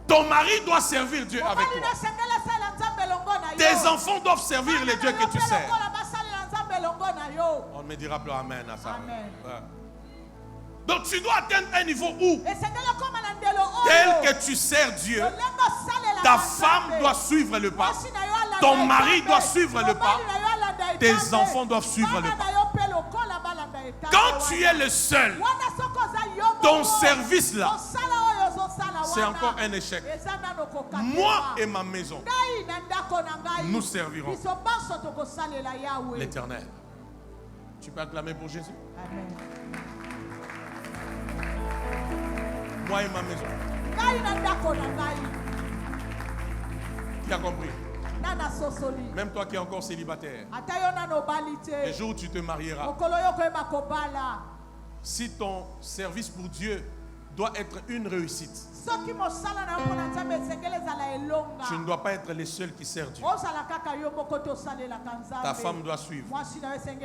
Ton mari doit servir Dieu avec Mobali toi. na sengela sala nzambe longo na yo. Tes enfants doivent servir les dieux que tu sers. Lokola basalela nzambe longo na yo. On ne me dira plus Amen à ça. Amen. Ouais. Donc tu dois atteindre un niveau où, Esengela koma na ndelo oyo. tel que tu sers Dieu, Lolengo salela ta na femme nzambe. doit suivre le pas, Mwasi na yo alanda ton etambe. mari doit suivre le pas, Mobali na yo alanda tes etambe. enfants doivent suivre le Bana pas. na yo pe lokola balanda etambe Quand wana. tu es le seul, Wana soko oza yo ton moko. service là, Mosala oyo ozosala c'est wana. encore un échec. Eza nano kokakema. Moi et ma maison, Ngai na ndako na ngai. nous servirons Biso banso tokosalela Yahweh. l'Éternel. Tu peux acclamer pour Jésus? Amen. Moi et ma maison. Ngai na ndako na ngai. Qui a compris? Nana sosoli. Même toi qui es encore célibataire, Ata yo nano bali te. le jour où tu te marieras, Mokolo yo koyeba kobala. si ton service pour Dieu doit être une réussite. Tu ne dois pas être les seuls qui servent Dieu. Ta femme doit suivre.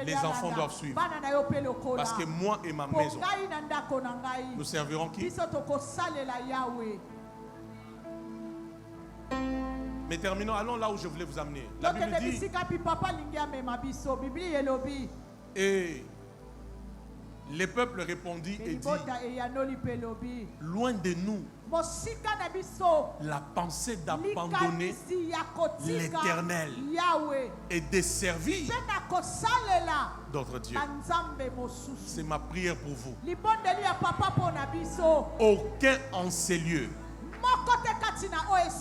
Les enfants doivent suivre. Parce que moi et ma maison, nous servirons qui? Mais terminons, allons là où je voulais vous amener. La Bible dit, et les peuples répondit et dit, loin de nous la pensée d'abandonner l'Éternel et de servir d'autres dieux. C'est ma prière pour vous. Aucun en ces lieux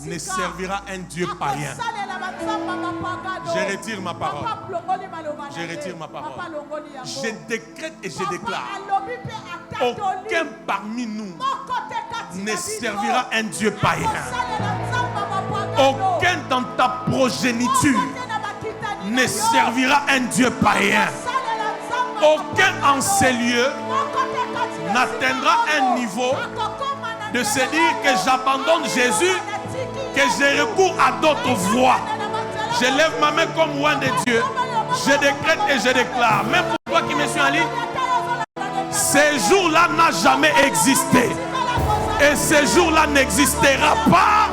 ne servira un Dieu païen. Je retire ma parole. Je retire ma parole. Je décrète et je déclare, aucun parmi nous ne servira un Dieu païen. Aucun dans ta progéniture ne servira un Dieu païen. Aucun en ces lieux n'atteindra un niveau de se dire que j'abandonne Jésus, que je recours à d'autres voies. Je lève ma main comme loin de Dieu. Je décrète et je déclare, même pour toi qui me suis en ligne, ce jour-là n'a jamais existé. Et ce jour-là n'existera pas.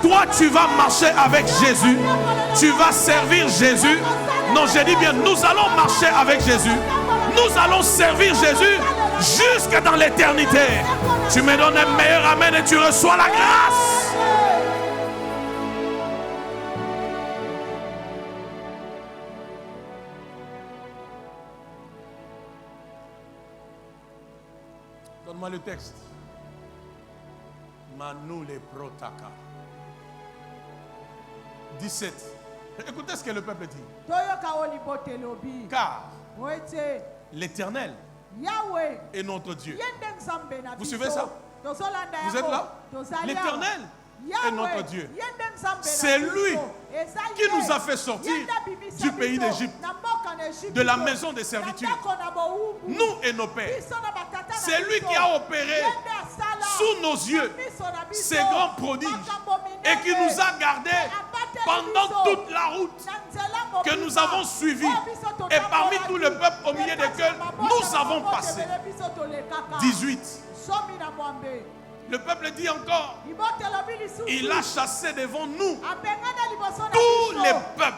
Toi, tu vas marcher avec Jésus. Tu vas servir Jésus. Non, je dis bien, nous allons marcher avec Jésus. Nous allons servir Jésus jusque dans l'éternité. Tu me donnes un meilleur amen et tu reçois la grâce. Donne-moi le texte. Manu le protaka. 17. Écoutez ce que le peuple dit. Car l'Éternel est notre Dieu. Vous suivez ça? Vous êtes là? L'Éternel est notre Dieu. C'est lui qui nous a fait sortir du pays d'Égypte, de la maison de servitude. Nous et nos pères. C'est lui qui a opéré sous nos yeux ces grands prodiges et qui nous a gardés pendant toute la route que nous avons suivie et parmi tout le peuple au milieu desquels nous avons passé. 18. Le peuple dit encore, il a chassé devant nous tous les peuples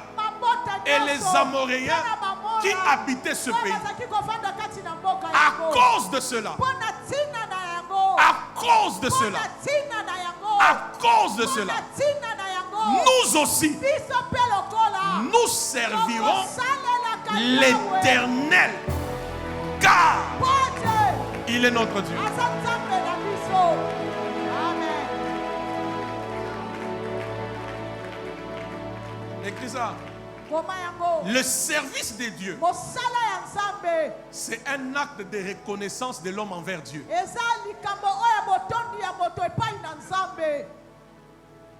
et les Amoréens qui habitaient ce pays. À cause de cela, à cause de cela, à cause de cela, nous aussi, nous servirons l'Éternel, car il est notre Dieu. Écris ça. Le service de Dieu, c'est un acte de reconnaissance de l'homme envers Dieu.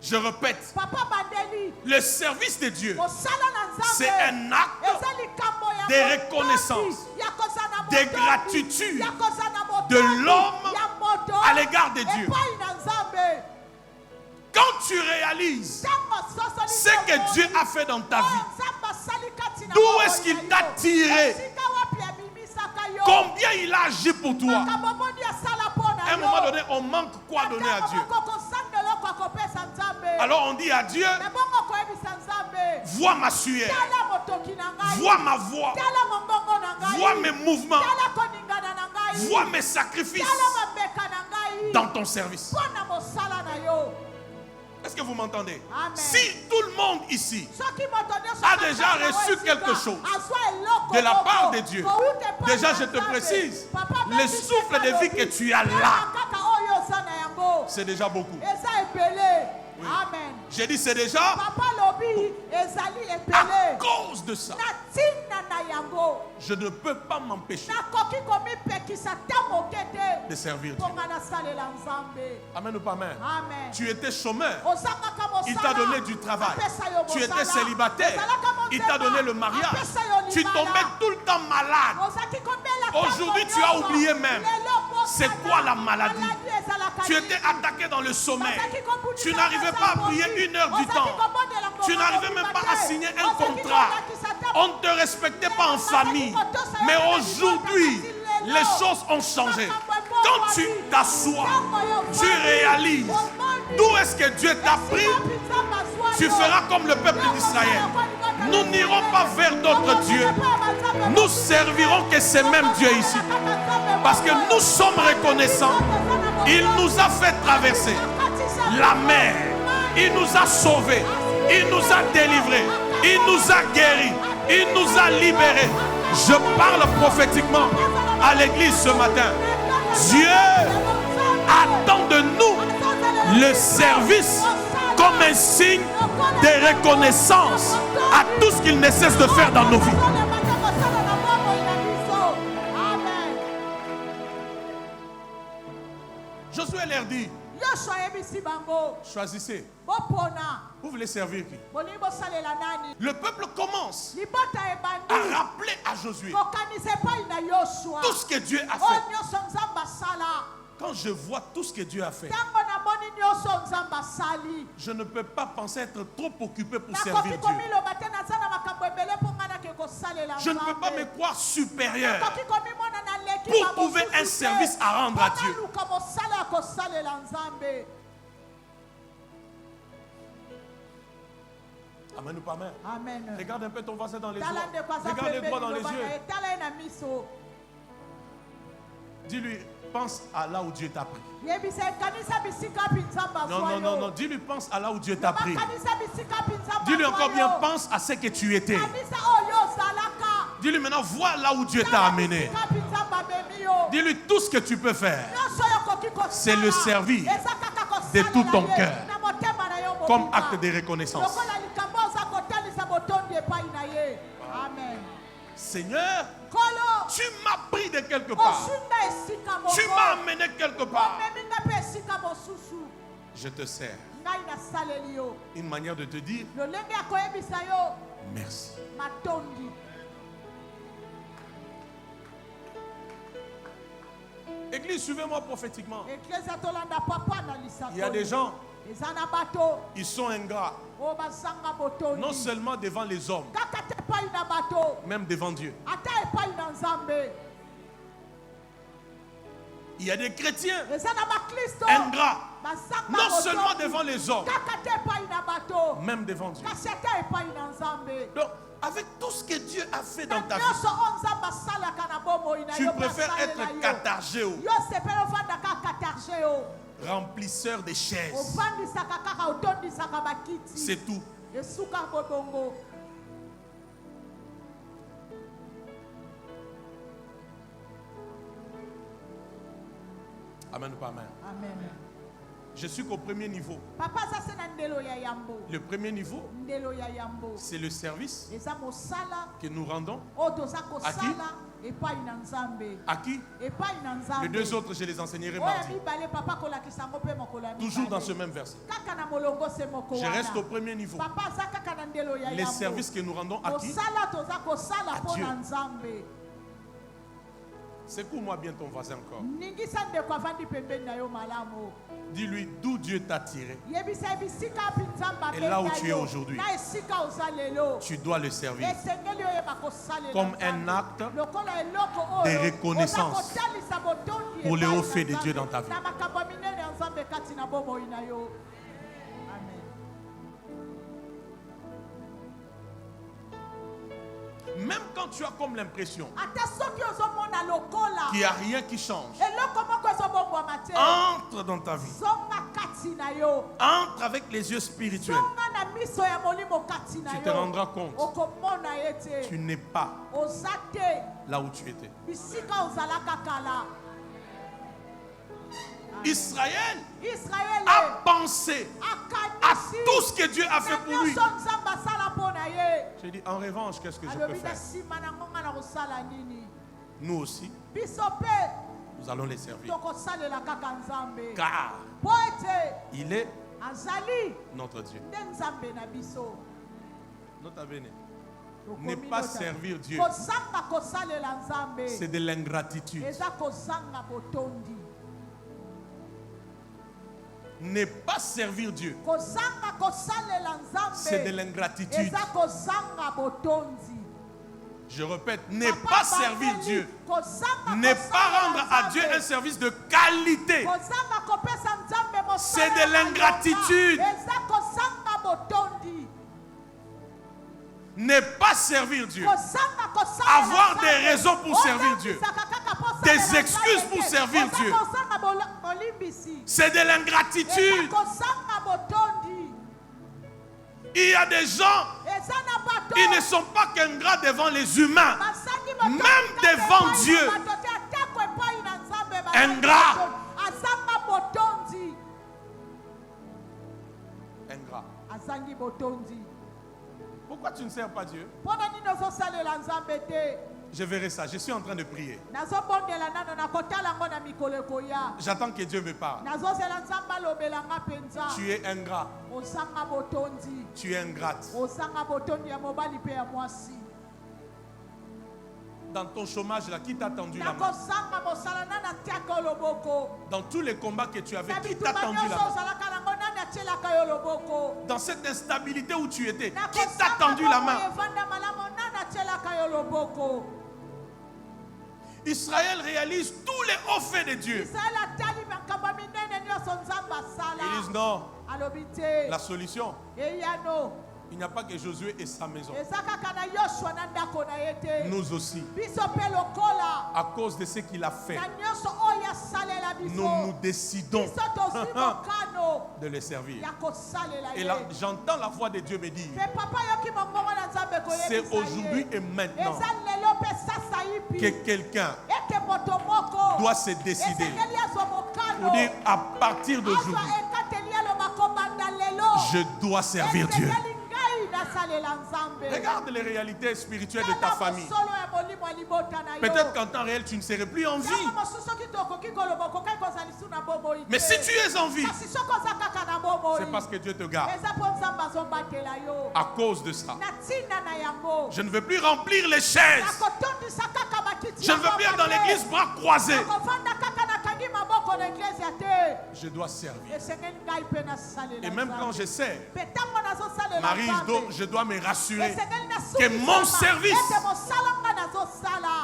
Je répète, le service de Dieu, c'est un acte de reconnaissance, de gratitude de l'homme à l'égard de Dieu. Quand tu réalises ce que Dieu a fait dans ta vie, d'où est-ce qu'il t'a tiré, combien il a agi pour toi, à un moment donné, on manque quoi donner à Dieu? Alors on dit à Dieu, vois ma sueur, vois ma voix, vois mes mouvements, vois mes sacrifices dans ton service. Est-ce que vous m'entendez? Si tout le monde ici a déjà reçu quelque chose de la part de Dieu, déjà je te précise, le souffle de vie que tu as là, c'est déjà beaucoup. Oui. J'ai dit c'est déjà à cause de ça. Je ne peux pas m'empêcher de servir Dieu. Amen ou pas amen? Amen. Tu étais chômeur, il t'a donné du travail. Tu étais célibataire, il t'a donné le mariage. Tu tombais tout le temps malade. Aujourd'hui tu as oublié même. C'est quoi la maladie? Tu étais attaqué dans le sommeil. Tu n'arrivais pas à prier 1 heure du temps. Tu n'arrivais même pas à signer un contrat. On ne te respectait pas en famille. Mais aujourd'hui, les choses ont changé. Quand tu t'assois, tu réalises d'où est-ce que Dieu t'a pris. Tu feras comme le peuple d'Israël. Nous n'irons pas vers d'autres dieux. Nous servirons que ces mêmes dieux ici. Parce que nous sommes reconnaissants. Il nous a fait traverser la mer. Il nous a sauvés. Il nous a délivrés. Il nous a guéris. Il nous a libérés. Je parle prophétiquement à l'église ce matin. Dieu attend de nous le service comme un signe de reconnaissance à tout ce qu'il ne cesse de faire dans nos vies. Josué leur dit, choisissez. Vous voulez servir qui? Le peuple commence à rappeler à Josué tout ce que Dieu a fait. Quand je vois tout ce que Dieu a fait, je ne peux pas penser être trop occupé pour servir Dieu. Je ne peux pas me croire supérieur pour trouver un service à rendre à Dieu. Amen ou pas amen? Amen. Regarde un peu ton voisin dans les yeux. Regarde-le droit dans les yeux. Dis-lui, pense à là où Dieu t'a pris. Non. Dis-lui, pense à là où Dieu t'a pris. Dis-lui encore bien, pense à ce que tu étais. Dis-lui maintenant, vois là où Dieu t'a amené. Dis-lui tout ce que tu peux faire. C'est le servir de tout ton cœur. Comme acte de reconnaissance. Amen. Seigneur, tu m'as pris de quelque part. Tu m'as amené quelque part. Je te sers. Une manière de te dire merci. Église, suivez-moi prophétiquement. Il y a des gens, ils sont ingrats. Non seulement devant les hommes, même devant Dieu. Il y a des chrétiens ingrats, non seulement devant les hommes, même devant Dieu. Donc, avec tout ce que Dieu a fait dans ta vie, tu préfères être catargéo, remplisseur des chaises. C'est tout. Amen ou pas amen? Amen. Je suis qu'au premier niveau. Le premier niveau, c'est le service que nous rendons. À qui? À qui? Les deux autres, je les enseignerai mardi. Toujours dans ce même verset. Je reste au premier niveau. Les services que nous rendons à qui? À Dieu. Secoue-moi bien ton voisin encore. Dis-lui d'où Dieu t'a tiré. Et là où tu es aujourd'hui, tu dois le servir comme un acte de reconnaissance pour le haut fait de Dieu dans ta vie. Même quand tu as comme l'impression qu'il n'y a rien qui change, entre dans ta vie. Entre avec les yeux spirituels. Tu te rendras compte. Tu n'es pas là où tu étais. Israël a pensé à tout ce que Dieu a fait pour lui. J'ai dit, en revanche, qu'est-ce que je peux faire? Nous aussi, nous allons les servir. Car il est notre Dieu. Nota bene. Ne pas servir Dieu, c'est de l'ingratitude. Ne pas servir Dieu, c'est de l'ingratitude. Je répète, ne pas servir Dieu, ne pas rendre à Dieu un service de qualité, c'est de l'ingratitude. Ne pas servir Dieu, avoir des raisons pour servir Dieu, des excuses pour servir Dieu, c'est de l'ingratitude. Il y a des gens, ils ne sont pas qu'ingrats devant les humains, même devant Dieu. Ingrat. Ingrat. Pourquoi tu ne sers pas Dieu? Je verrai ça. Je suis en train de prier. J'attends que Dieu me parle. Tu es ingrat. Tu es ingrate. Dans ton chômage là, qui t'a tendu la main? Dans tous les combats que tu avais, qui t'a tendu la main? Dans cette instabilité où tu étais, qui t'a tendu la main? Israël réalise tous les hauts faits de Dieu. Ils disent non. La solution, il n'y a pas que Josué et sa maison. Nous aussi, à cause de ce qu'il a fait, nous décidons de le servir. Et là, j'entends la voix de Dieu me dire, c'est aujourd'hui et maintenant que quelqu'un doit se décider pour dire, à partir d'aujourd'hui, je dois servir Dieu. Regarde les réalités spirituelles de ta famille. Peut-être qu'en temps réel, tu ne serais plus en vie. Mais si tu es en vie, c'est parce que Dieu te garde. À cause de ça, je ne veux plus remplir les chaises. Je ne veux plus être dans l'église bras croisés. Je dois servir. Et même quand je sers, Marie, je dois me rassurer que mon service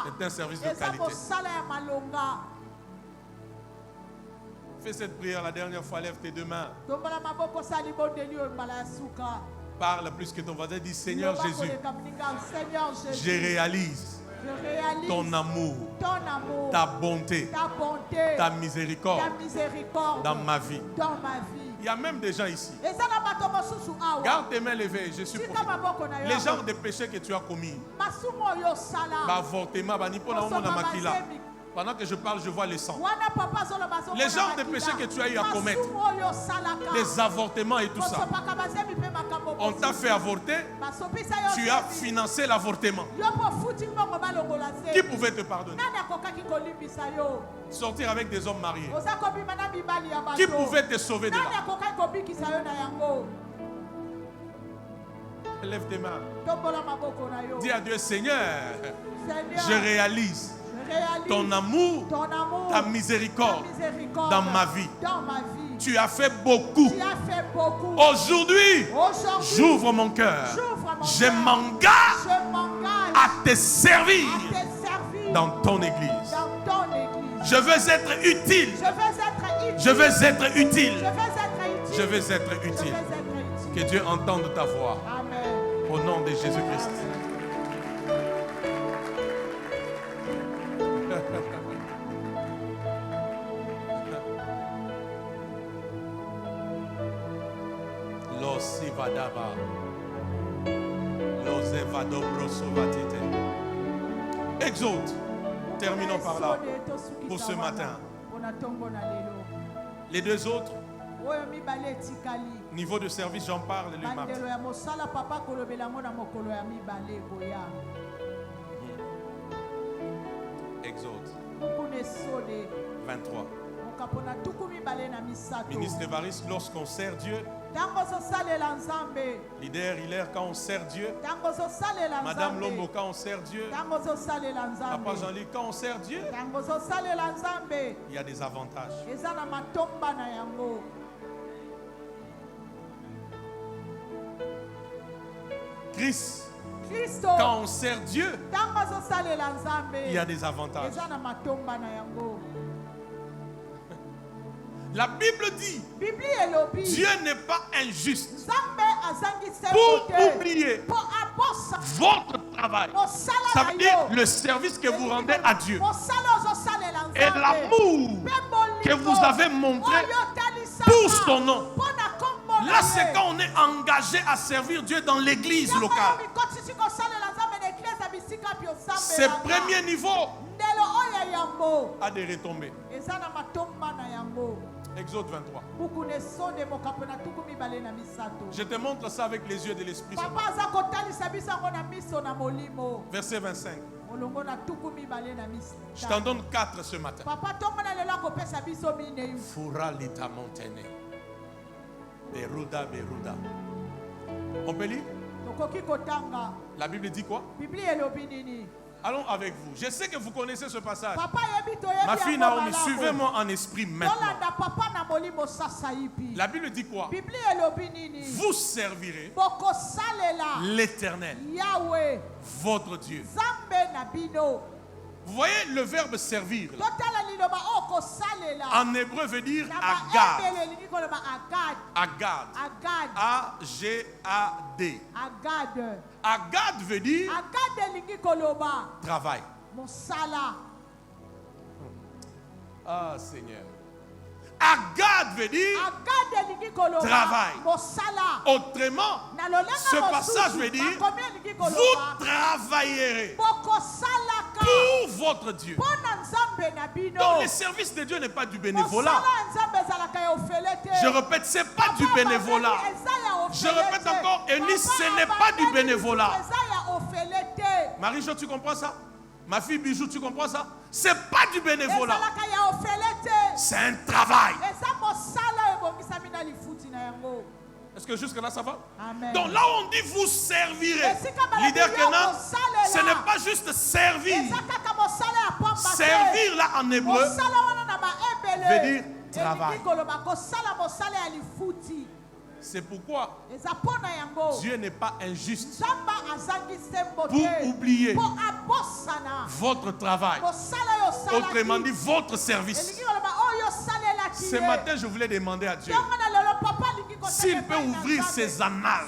est un service de qualité. Fais cette prière la dernière fois, lève tes deux mains. Parle plus que ton voisin, dis Seigneur Jésus, je réalise ton amour, ta bonté, ta miséricorde dans ma vie. Il y a même des gens ici. Garde tes mains levées, je suis les gens des péchés que tu as commis. Avortement, pendant que je parle, je vois le sang. Les gens des péchés que tu as eu à commettre, des avortements et tout ça. On t'a fait avorter, tu as financé l'avortement. Qui pouvait te pardonner? Sortir avec des hommes mariés. Qui pouvait te sauver de là? Lève tes mains. Dis à Dieu, Seigneur, je réalise ton amour, ta miséricorde dans ma vie. Tu as fait beaucoup. Aujourd'hui, j'ouvre mon cœur. Je m'engage à te servir dans ton église. Je veux être utile. Je veux être utile. Je veux être utile. Que Dieu entende ta voix. Au nom de Jésus-Christ. Exode. Terminons par là pour ce matin. Les deux autres, niveau de service, j'en parle le matin. Exode 23. Ministre Évariste, lorsqu'on sert Dieu, Leader Hilaire, quand on sert Dieu. Madame Lombo, quand on sert Dieu. Papa Jean-Luc, quand on sert Dieu, il y a des avantages. Christ, quand on sert Dieu, il y a des avantages. La Bible dit, Dieu n'est pas injuste pour oublier votre travail. Ça veut dire le service que vous rendez à Dieu et l'amour que vous avez montré pour son nom. Là, c'est quand on est engagé à servir Dieu dans l'église locale. Ce premier niveau a des retombées. Exode 23. Je te montre ça avec les yeux de l'Esprit. Verset 25. Je t'en donne 4 ce matin. Fura lita montene. Beruda, Beruda. On peut lire? La Bible dit quoi? Allons avec vous. Je sais que vous connaissez ce passage. Ma fille Naomi, suivez-moi en esprit maintenant. La Bible dit quoi? Vous servirez l'Éternel, votre Dieu. Vous voyez le verbe servir là. En hébreu veut dire agad. Agad. A-G-A-D. Agad veut dire travail. Ah Seigneur. Agad veut dire travail. Autrement, ce passage veut dire vous travaillerez pour votre Dieu. Donc le service de Dieu n'est pas du bénévolat. Je répète, ce n'est pas du bénévolat. Je répète encore, Eunice, ce n'est pas du bénévolat. Marie-Jo, tu comprends ça? Ma fille Bijou, tu comprends ça? C'est pas du bénévolat. C'est un travail. Est-ce que jusque là ça va? Amen. Donc là on dit vous servirez. Leader Kenan, ce n'est pas juste servir. Servir là en hébreu veut dire travail. C'est pourquoi Dieu n'est pas injuste pour oublier votre travail. Autrement dit, votre service. Ce matin, je voulais demander à Dieu s'il peut ouvrir ses annales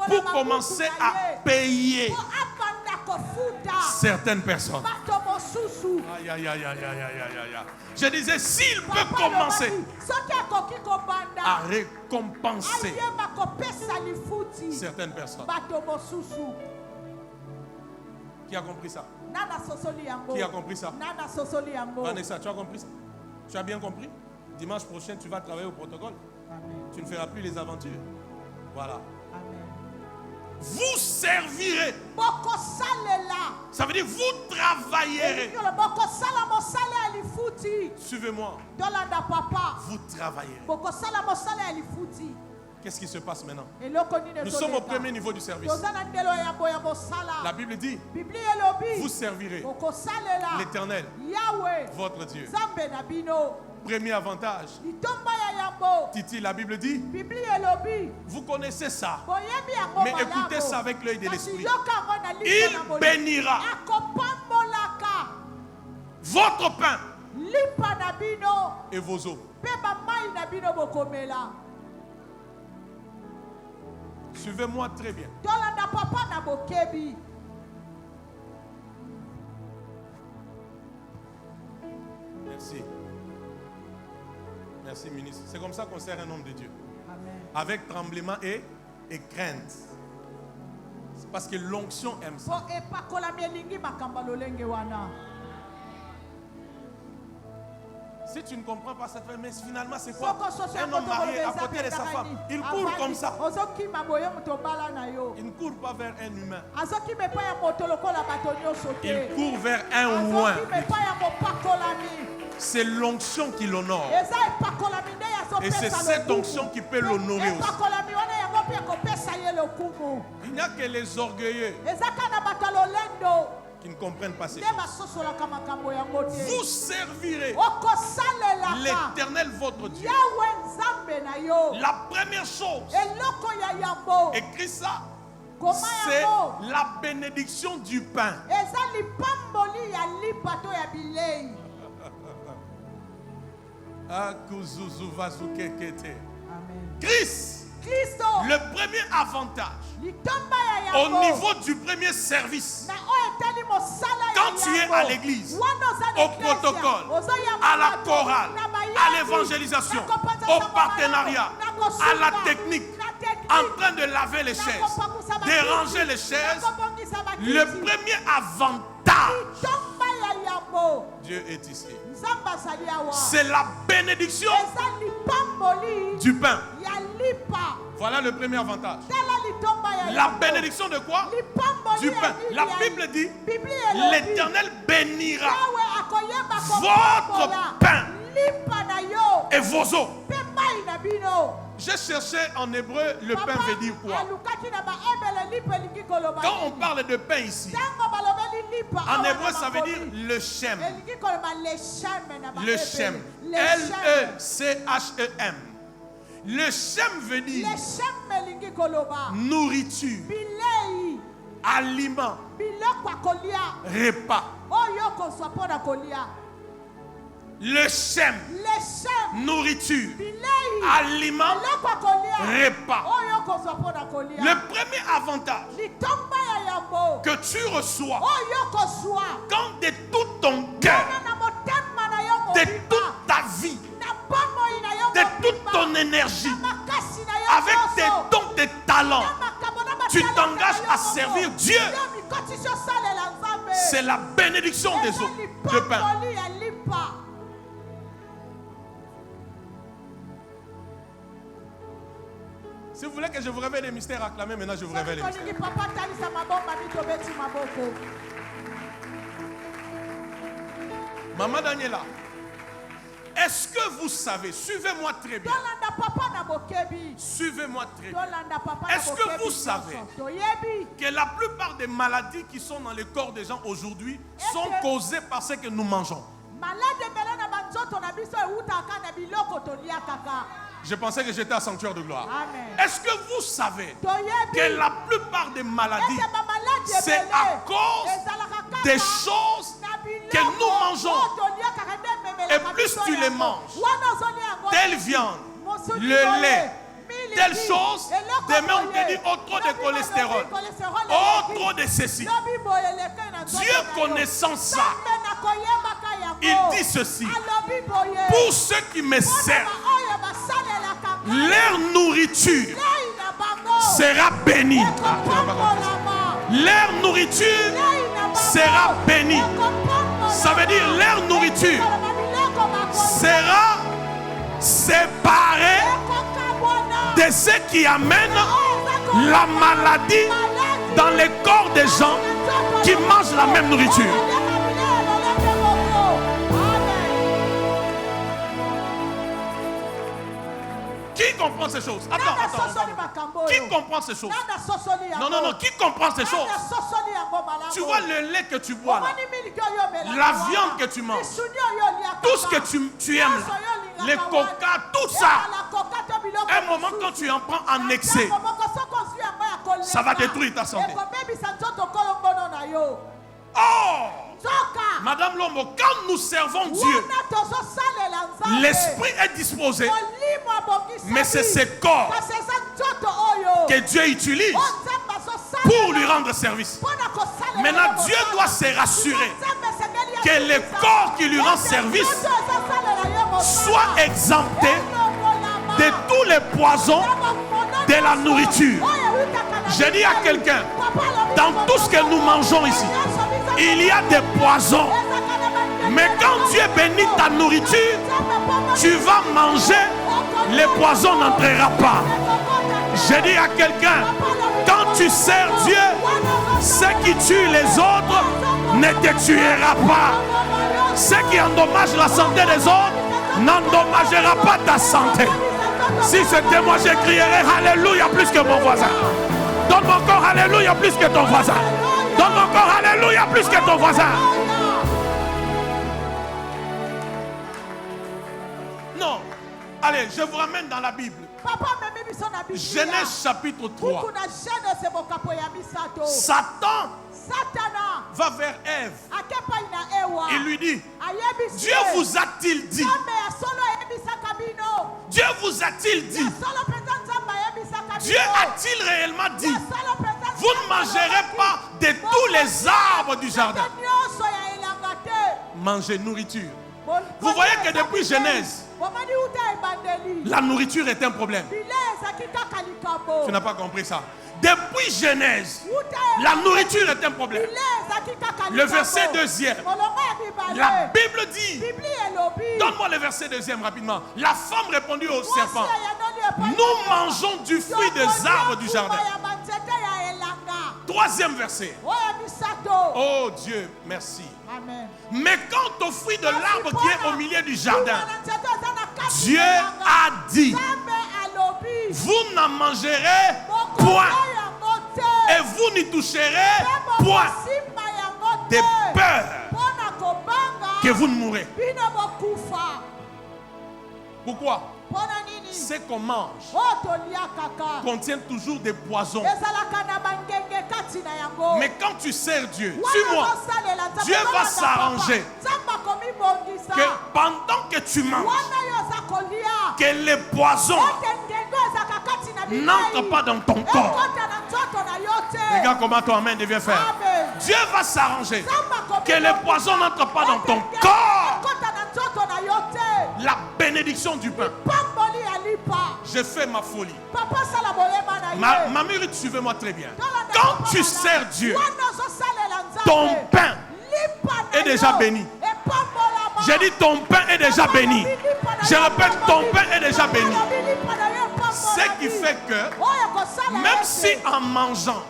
pour commencer à payer certaines personnes. Aïe, aïe, aïe, aïe, aïe, aïe, aïe, aïe. Je disais, s'il peut commencer à récompenser certaines personnes. Qui a compris ça? Qui a compris ça? Vanessa, tu as compris ça? Tu as bien compris? Dimanche prochain, tu vas travailler au protocole. Amen. Tu ne feras plus les aventures. Voilà. Amen. Vous servirez. Ça veut dire vous travaillerez. Suivez-moi. Vous travaillerez. Qu'est-ce qui se passe maintenant? Nous sommes au premier niveau du service. La Bible dit, vous servirez l'Éternel, votre Dieu. Premier avantage. Titi, la Bible dit, vous connaissez ça, mais écoutez ça avec l'œil de l'esprit. Il bénira votre pain et vos eaux. Suivez-moi très bien. Merci. Merci, ministre. C'est comme ça qu'on sert un homme de Dieu. Amen. Avec tremblement et crainte. C'est parce que l'onction aime ça. Si tu ne comprends pas cette femme, mais finalement c'est quoi? Un homme marié à côté de sa femme, il court comme ça. Il ne court pas vers un humain. Il court vers un oin. C'est l'onction qui l'honore. Et c'est cette onction qui peut l'honorer aussi. Il n'y a que les orgueilleux qui ne comprennent pas ces choses. Vous servirez l'Éternel votre Dieu. La première chose, écrit ça, c'est la bénédiction du pain. Christ, le premier avantage au niveau du premier service, quand tu es à l'église, au protocole, à la chorale, à l'évangélisation, au partenariat, à la technique, en train de laver les chaises, déranger les chaises, le premier avantage, Dieu est ici. C'est la bénédiction du pain. Voilà le premier avantage. La bénédiction de quoi? Du pain. La Bible dit, l'Éternel bénira votre pain et vos eaux. J'ai cherché en hébreu, le pain veut dire quoi? Quand on parle de pain ici, en hébreu ça veut dire le shem. Le shem. L-E-C-H-E-M. Le shem veut dire nourriture, aliment, repas. Le shem, nourriture, aliment, repas. Le premier avantage que tu reçois quand de tout ton cœur, de toute ta vie, de toute ton énergie, avec tes dons, tes talents, tu t'engages à servir Dieu. C'est la bénédiction des eaux de pain. Si vous voulez que je vous révèle les mystères, acclamez maintenant, je vous révèle les mystères. Maman Daniela, est-ce que vous savez, suivez-moi très bien. Suivez-moi très bien. Est-ce que vous savez que la plupart des maladies qui sont dans le corps des gens aujourd'hui sont causées par ce que nous mangeons? Je pensais que j'étais à Sanctuaire de Gloire. Est-ce que vous savez que la plupart des maladies, c'est à cause des choses que nous mangeons? Et plus tu les manges, telle viande, le lait, telle chose, demain on te dit, oh, trop de cholestérol, oh, trop de ceci. Dieu connaissant ça, il dit ceci: pour ceux qui me servent, leur nourriture sera bénie. Leur nourriture sera bénie. Ça veut dire leur nourriture sera séparée de ceux qui amènent la maladie dans les corps des gens qui mangent la même nourriture. Qui comprend ces choses? Attends. Qui comprend ces choses? Non. Qui comprend ces choses? Tu vois le lait que tu bois là, la viande que tu manges, tout ce que tu aimes là, les coca, tout ça. Un moment quand tu en prends en excès, ça va détruire ta santé. Oh! Madame Lombo, quand nous servons Dieu, l'esprit est disposé, mais c'est ce corps que Dieu utilise pour lui rendre service. Maintenant, Dieu doit se rassurer que le corps qui lui rend service soit exempté de tous les poisons de la nourriture. Je dis à quelqu'un, dans tout ce que nous mangeons ici, il y a des poisons. Mais quand Dieu bénit ta nourriture, tu vas manger, les poisons n'entreront pas. Je dis à quelqu'un, quand tu sers Dieu, ce qui tue les autres ne te tuera pas. Ce qui endommage la santé des autres n'endommagera pas ta santé. Si c'était moi, je crierais Alléluia plus que mon voisin. Donne-moi encore Alléluia plus que ton voisin. Donne-moi encore Alléluia plus que ton voisin. Non. Allez, je vous ramène dans la Bible. Genèse chapitre 3. Satan va vers Ève. Il lui dit, Dieu vous a-t-il dit? Dieu vous a-t-il dit? Dieu a-t-il réellement dit? Vous ne mangerez pas de tous les arbres du jardin. Mangez nourriture. Vous voyez que depuis Genèse, la nourriture est un problème. Tu n'as pas compris ça. Depuis Genèse, la nourriture est un problème. Le verset 2e, la Bible dit, donne-moi le verset 2e rapidement. La femme répondit au serpent, nous mangeons du fruit des arbres du jardin. 3e verset. Oh Dieu, merci. Amen. Mais quant au fruit de l'arbre qui est au milieu du jardin, Dieu a dit, vous n'en mangerez point et vous n'y toucherez point, de peur que vous ne mourrez. Pourquoi? Ce qu'on mange contient toujours des poisons. Mais quand tu sers Dieu, suis-moi, Dieu va s'arranger que pendant que tu manges, que les poisons n'entrent pas dans ton corps. Regarde comment ton amen devient faire. Dieu va s'arranger que les poisons n'entrent pas dans ton corps. La bénédiction du pain. J'ai fait ma folie. Mamie Ruth, suivez-moi très bien. Quand tu sers Dieu, ton pain est déjà béni. J'ai dit ton pain est déjà béni. Je répète, ton pain est déjà béni. Ce qui fait que même si en mangeant,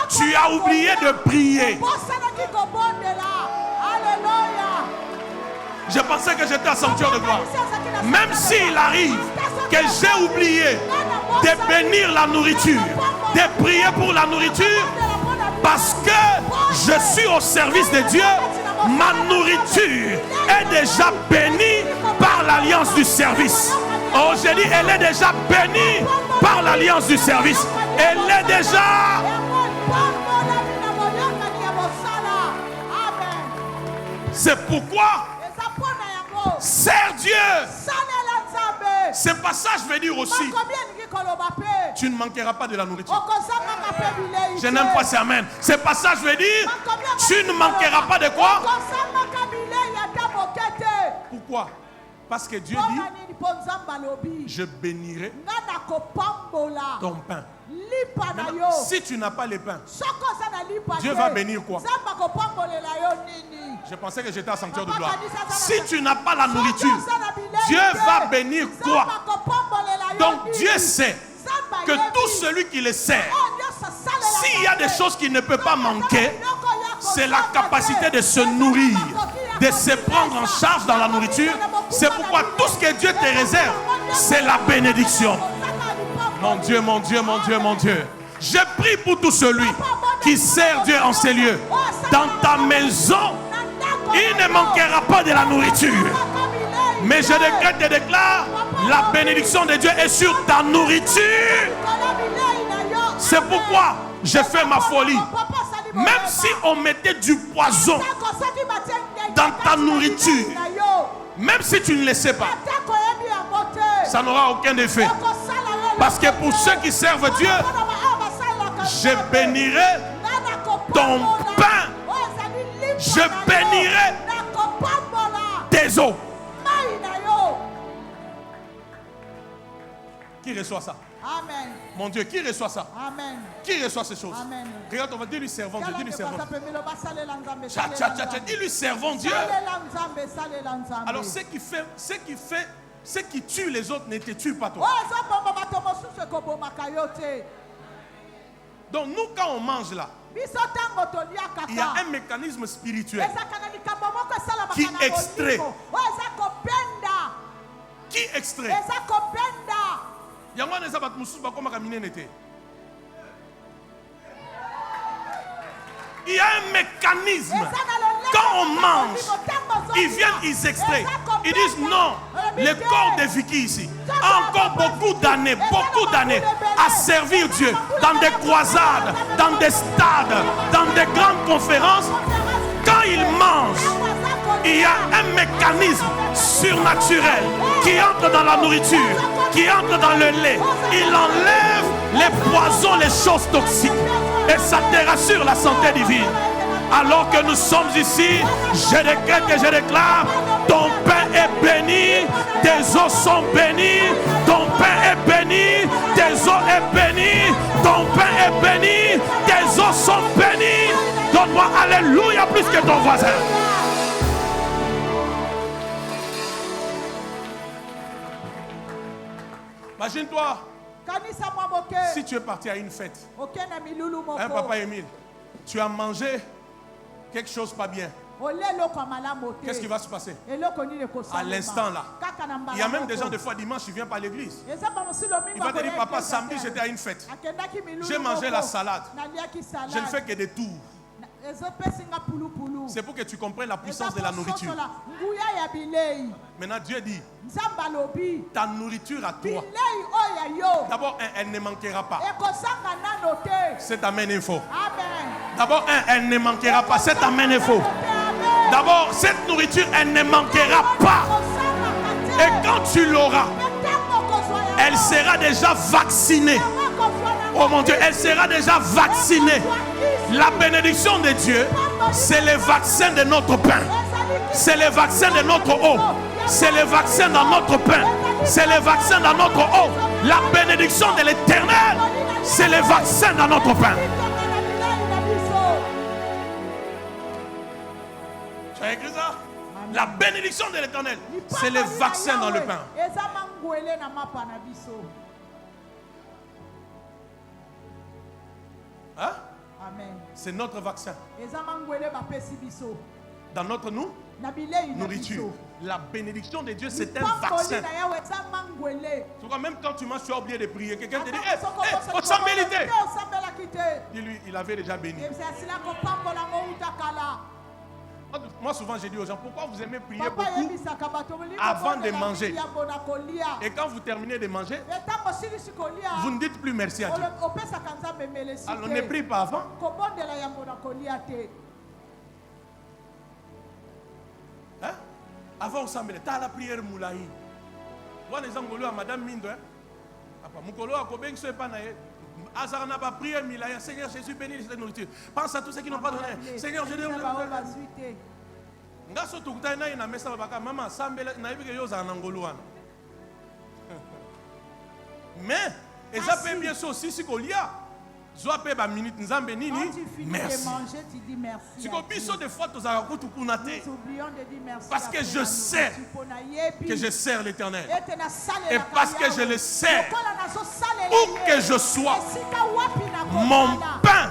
tu as oublié de prier. Je pensais que j'étais un sanctuaire de gloire. Même s'il arrive que j'ai oublié de bénir la nourriture, de prier pour la nourriture, parce que je suis au service de Dieu, ma nourriture est déjà bénie par l'alliance du service. Oh, j'ai dit, elle est déjà bénie par l'alliance du service. Elle est déjà... C'est pourquoi sers Dieu. Ce passage veut dire aussi, tu ne manqueras pas de la nourriture. Je n'aime pas ces amen. Ce passage veut dire, tu ne manqueras pas de quoi? Pourquoi? Parce que Dieu dit, je bénirai ton pain. Maintenant, si tu n'as pas le pain, Dieu va bénir quoi? Je pensais que j'étais un sanctuaire de gloire. Si tu n'as pas la nourriture, Dieu va bénir quoi? Donc Dieu sait que tout celui qui le sert, s'il y a des choses qu'il ne peut pas manquer, c'est la capacité de se nourrir, de se prendre en charge dans la nourriture. C'est pourquoi tout ce que Dieu te réserve, c'est la bénédiction. Mon Dieu, mon Dieu, mon Dieu, mon Dieu. Je prie pour tout celui qui sert Dieu en ces lieux. Dans ta maison, il ne manquera pas de la nourriture. Mais je décrète et déclare, la bénédiction de Dieu est sur ta nourriture. C'est pourquoi j'ai fait ma folie. Même si on mettait du poison dans ta nourriture, même si tu ne le sais pas, ça n'aura aucun effet. Parce que pour ceux qui servent Dieu, je bénirai ton pain. Je bénirai tes eaux. Qui reçoit ça? Amen. Mon Dieu, qui reçoit ça? Amen. Qui reçoit ces choses? Amen. Regarde, on va dire lui servons Dieu. Dis lui servons. Dis-lui servons Dieu. Alors ce qui tue les autres ne te tue pas toi. Donc nous quand on mange là, il y a un mécanisme spirituel qui extrait. Qui extrait? Il y a un mécanisme. Quand on mange, ils viennent, ils extraient. Ils disent non, le corps de Vicky ici a encore beaucoup d'années à servir Dieu dans des croisades, dans des stades, dans des grandes conférences. Quand ils mangent, il y a un mécanisme surnaturel qui entre dans la nourriture, qui entre dans le lait. Il enlève les poisons, les choses toxiques. Et ça te rassure la santé divine. Alors que nous sommes ici, je décrète et je déclare, ton pain est béni, tes os sont bénis, ton pain est béni, tes os est béni, ton pain est béni, tes os sont bénis. Donne-moi alléluia plus que ton voisin. Imagine-toi, si tu es parti à une fête, hein, papa Émile, tu as mangé quelque chose pas bien. Qu'est-ce qui va se passer? À l'instant là. Il y a même des gens, des fois, dimanche, ils viennent pas à l'église. Il va te dire, papa, samedi, j'étais à une fête. J'ai mangé la salade. Je ne fais que des tours. C'est pour que tu comprennes la puissance de la nourriture. Maintenant, Dieu dit, ta nourriture à toi, d'abord, elle ne manquera pas. C'est ta main info. D'abord, elle ne manquera pas. C'est ta main info. D'abord, cette nourriture, elle ne manquera pas. Et quand tu l'auras, elle sera déjà vaccinée. Oh mon Dieu, elle sera déjà vaccinée. La bénédiction de Dieu, c'est le vaccin de notre pain. C'est le vaccin de notre eau. C'est le vaccin dans notre pain. C'est le vaccin dans notre eau. La bénédiction de l'Éternel, c'est le vaccin dans notre pain. Tu as écrit ça? La bénédiction de l'Éternel, c'est le vaccin dans le pain. Hein? C'est notre vaccin. Dans notre nourriture. La bénédiction de Dieu, c'est un vaccin. Tu vois, même quand tu manges, tu as oublié de prier. Quelqu'un te dit, dis-lui, il avait déjà béni. Moi, souvent, j'ai dit aux gens, pourquoi vous aimez prier beaucoup avant de manger? Et quand vous terminez de manger, vous ne dites plus merci à Dieu. Alors, ne prie pas avant. Hein? Avant, on s'en met. T'as la prière moulaï. Moi, les gens à Madame Mindo. Mukolo a Kobeng se panaye. Azarana va prier Milaya. Seigneur Jésus, bénis cette nourriture. Pense à tous ceux qui n'ont pas donné. Seigneur, je dis. Ngaso tukutana naye na mesa baka mama sambela na ibike yoza nangoluana. Mais eza pe bien so si kolia. Zoa pe ba minute nzambe nini? Merci. Tu dis merci. Si ko biso de fois tozaka kutu kunate. Parce que je sais que je sers l'Éternel. Et parce que je le sers, où que je sois, mon pain,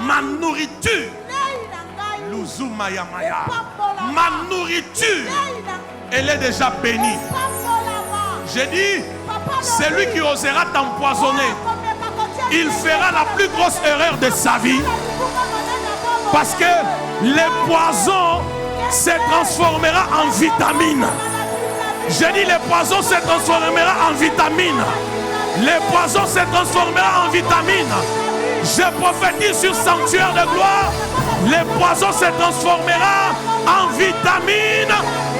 ma nourriture, ma nourriture, elle est déjà bénie. J'ai dit, celui qui osera t'empoisonner, il fera la plus grosse erreur de sa vie. Parce que le poison se transformera en vitamine. Je dis le poison se transformera en vitamine. Le poison se transformera en vitamine. Je prophétise sur sanctuaire de gloire. Le poison se transformera en vitamine.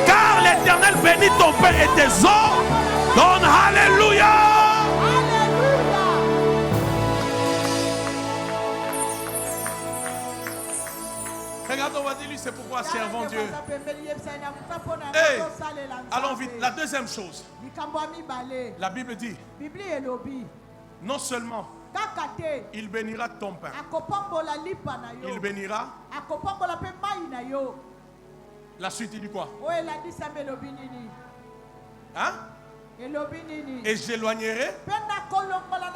Car l'Éternel bénit ton pain et tes os. Donne alléluia. Regarde, on va dire lui, c'est pourquoi servons Dieu. Hey, allons vite. La deuxième chose, la Bible dit, non seulement il bénira ton pain, il bénira. La suite, il dit quoi? Hein? Et j'éloignerai.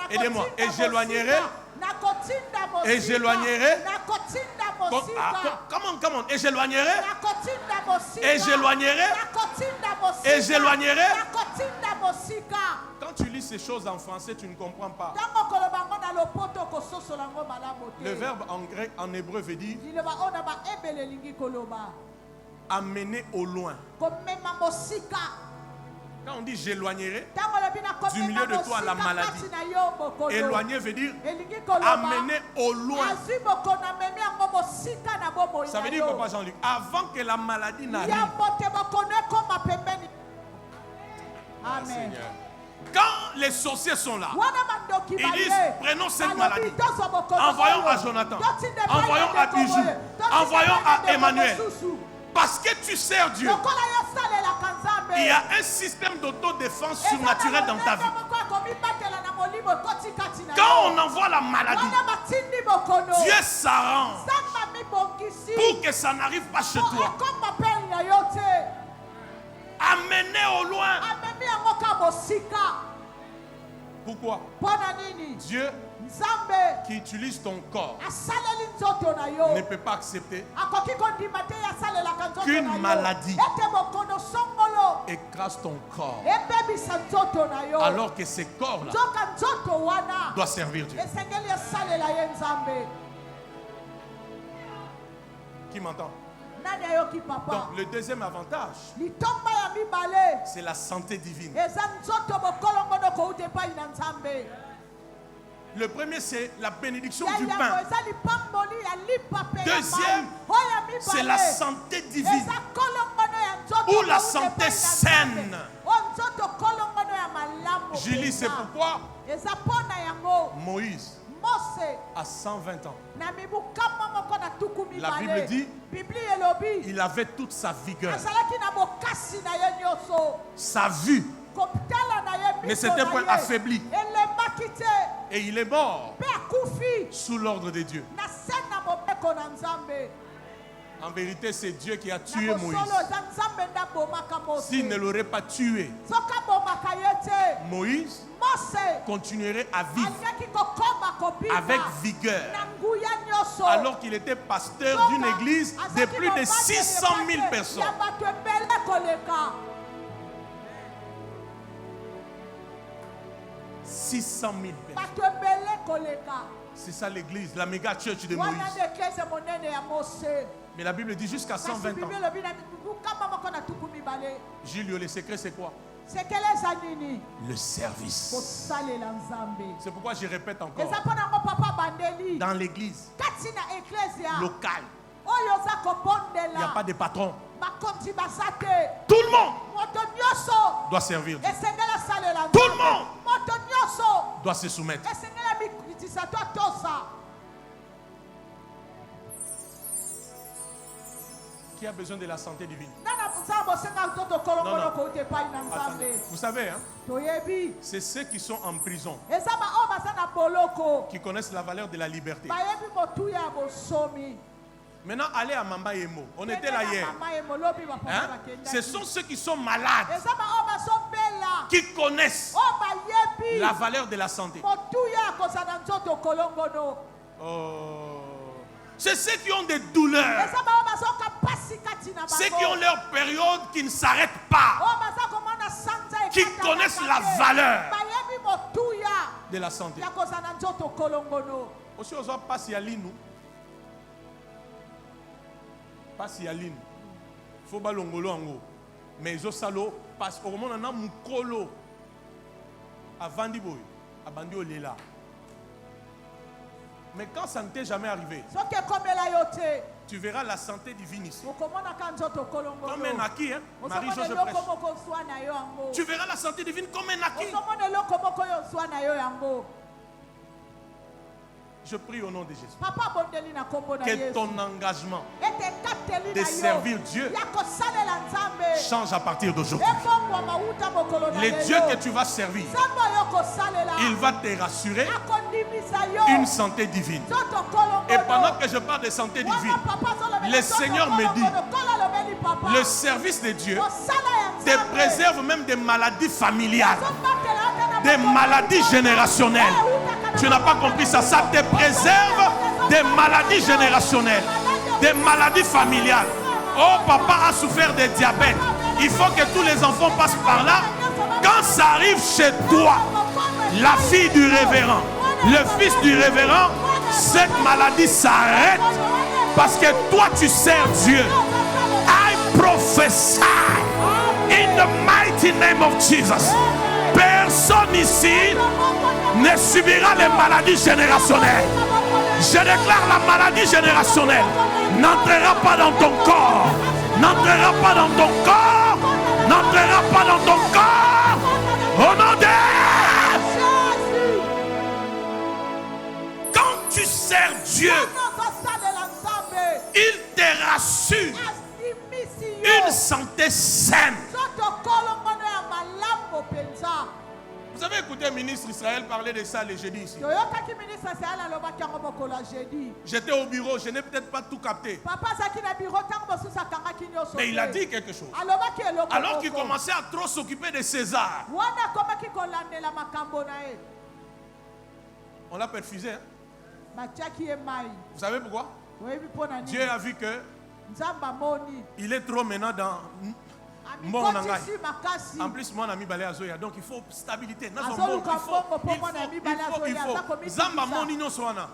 Aidez-moi. Et j'éloignerai. Et j'éloignerai Comment? Et j'éloignerai. nakotinda mosika Et j'éloignerai. nakotinda mosika Et j'éloignerai. nakotinda mosika. Quand tu lis ces choses en français, tu ne comprends pas. Tango koloba ngo na lopoto kososola ngo malamu te. Le verbe en grec, en hébreu veut dire liloba ona ba ebele lingi koloba amener au loin. komema mosika. Quand on dit j'éloignerai Tango lobi na komema du milieu de toi mosika la maladie. kati na yo bokono. Éloigner veut dire Elingi koloba amener au loin. azwi bokono amemi yango mosika na bomoi Ça veut dire quoi, Jean-Luc? Avant que la maladie n'arrive. yambo te bokono ekoma pembeni. Amen. Seigneur. Quand les sorciers sont là, Wana mandoki ils disent baye. prenons cette Alobi maladie, tozo bokono envoyons oyo. à Jonathan, Totinde envoyons baye à de Bijou, Koboye. Totinde envoyons baye à de Emmanuel. Kobosusu. Parce que tu sers Dieu. Lokola yo salela kanzambe. Il y a un système d'autodéfense surnaturel dans ta vie. Quand on envoie la maladie, Dieu s'arrange pour que ça n'arrive pas chez toi. Amenez au loin. Pourquoi? Dieu qui utilise ton corps ne peut pas accepter qu'une maladie écrase ton corps alors que ce corps-là doit servir Dieu. Qui m'entend? Donc le deuxième avantage, c'est la santé divine. Le premier, c'est la bénédiction du pain. Deuxième, c'est la santé divine ou la santé saine. Julie, c'est pourquoi Moïse, à 120 ans, la Bible dit, il avait toute sa vigueur. Sa vue ne s'était point affaiblie. Et il est mort sous l'ordre de Dieu. En vérité, c'est Dieu qui a tué Moïse. S'il ne l'aurait pas tué, Moïse continuerait à vivre avec vigueur, alors qu'il était pasteur d'une église de plus de 600 000 personnes. 600 000 personnes. C'est ça l'église, la méga church de Moïse. Mais la Bible dit jusqu'à 120 ans. Julio, le secret c'est quoi? Le service. C'est pourquoi je répète encore. Dans l'église locale, il n'y a pas de patron. Tout le monde doit servir Dieu. Tout le monde doit se soumettre. Qui a besoin de la santé divine? Non. Attendez. Vous savez, hein, c'est ceux qui sont en prison qui connaissent la valeur de la liberté. Maintenant, allez à Mamba Yemo. On était là hier. Hein? Ce sont ceux qui sont malades qui connaissent la valeur de la santé. C'est ceux qui ont des douleurs. Ceux qui ont leur période qui ne s'arrête pas. Qui connaissent la valeur de la santé. Aussi, on va passer à l'île. Passer à l'île. Il faut balongolo en haut. Mais ils ont salo. Parce qu'au moment où on a un colo. Avant d'y à bandi au lela. Mais quand ça ne t'est jamais arrivé, tu verras la santé divine ici. Comme un acquis, hein? Marie-Jo, je prêche. Tu verras la santé divine comme un acquis. Je prie au nom de Jésus. Que ton engagement de servir Dieu change à partir d'aujourd'hui. Les dieux que tu vas servir, il va te rassurer une santé divine. Et pendant que je parle de santé divine, le Seigneur me dit, le service de Dieu te préserve même des maladies familiales, des maladies générationnelles. Tu n'as pas compris ça. Ça te préserve des maladies générationnelles. des maladies familiales. Oh, papa a souffert de diabète. Il faut que tous les enfants passent par là. Quand ça arrive chez toi, la fille du révérend, le fils du révérend, cette maladie s'arrête parce que toi tu sers Dieu. I prophesy in the mighty name of Jesus. Personne ici ne subira les maladies générationnelles. Je déclare la maladie générationnelle n'entrera pas dans ton corps. N'entrera pas dans ton corps. N'entrera pas dans ton corps. Au nom de Jésus. Quand tu sers Dieu, il te rassure une santé saine. Vous avez écouté le ministre Israël parler de ça le jeudi ici. J'étais au bureau, je n'ai peut-être pas tout capté. Mais il a dit quelque chose. Alors qu'il commençait à trop s'occuper de César. On l'a perfusé. Hein? Vous savez pourquoi? Dieu a vu que il est trop maintenant dans mon angai. En plus, mon ami Balé Azoya. Donc il faut stabilité. Il faut. Zamba moni no soana.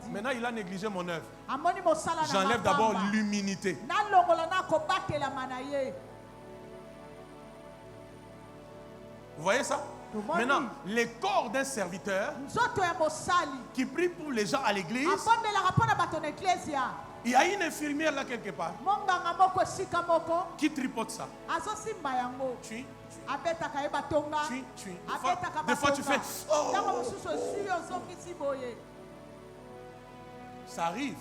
Maintenant il a négligé mon œuvre. J'enlève d'abord l'humilité. Vous voyez ça? Maintenant, les corps d'un serviteur qui prie pour les gens à l'église, il y a une infirmière là quelque part qui tripote ça. Tu. Des fois tu fais oh. Ça arrive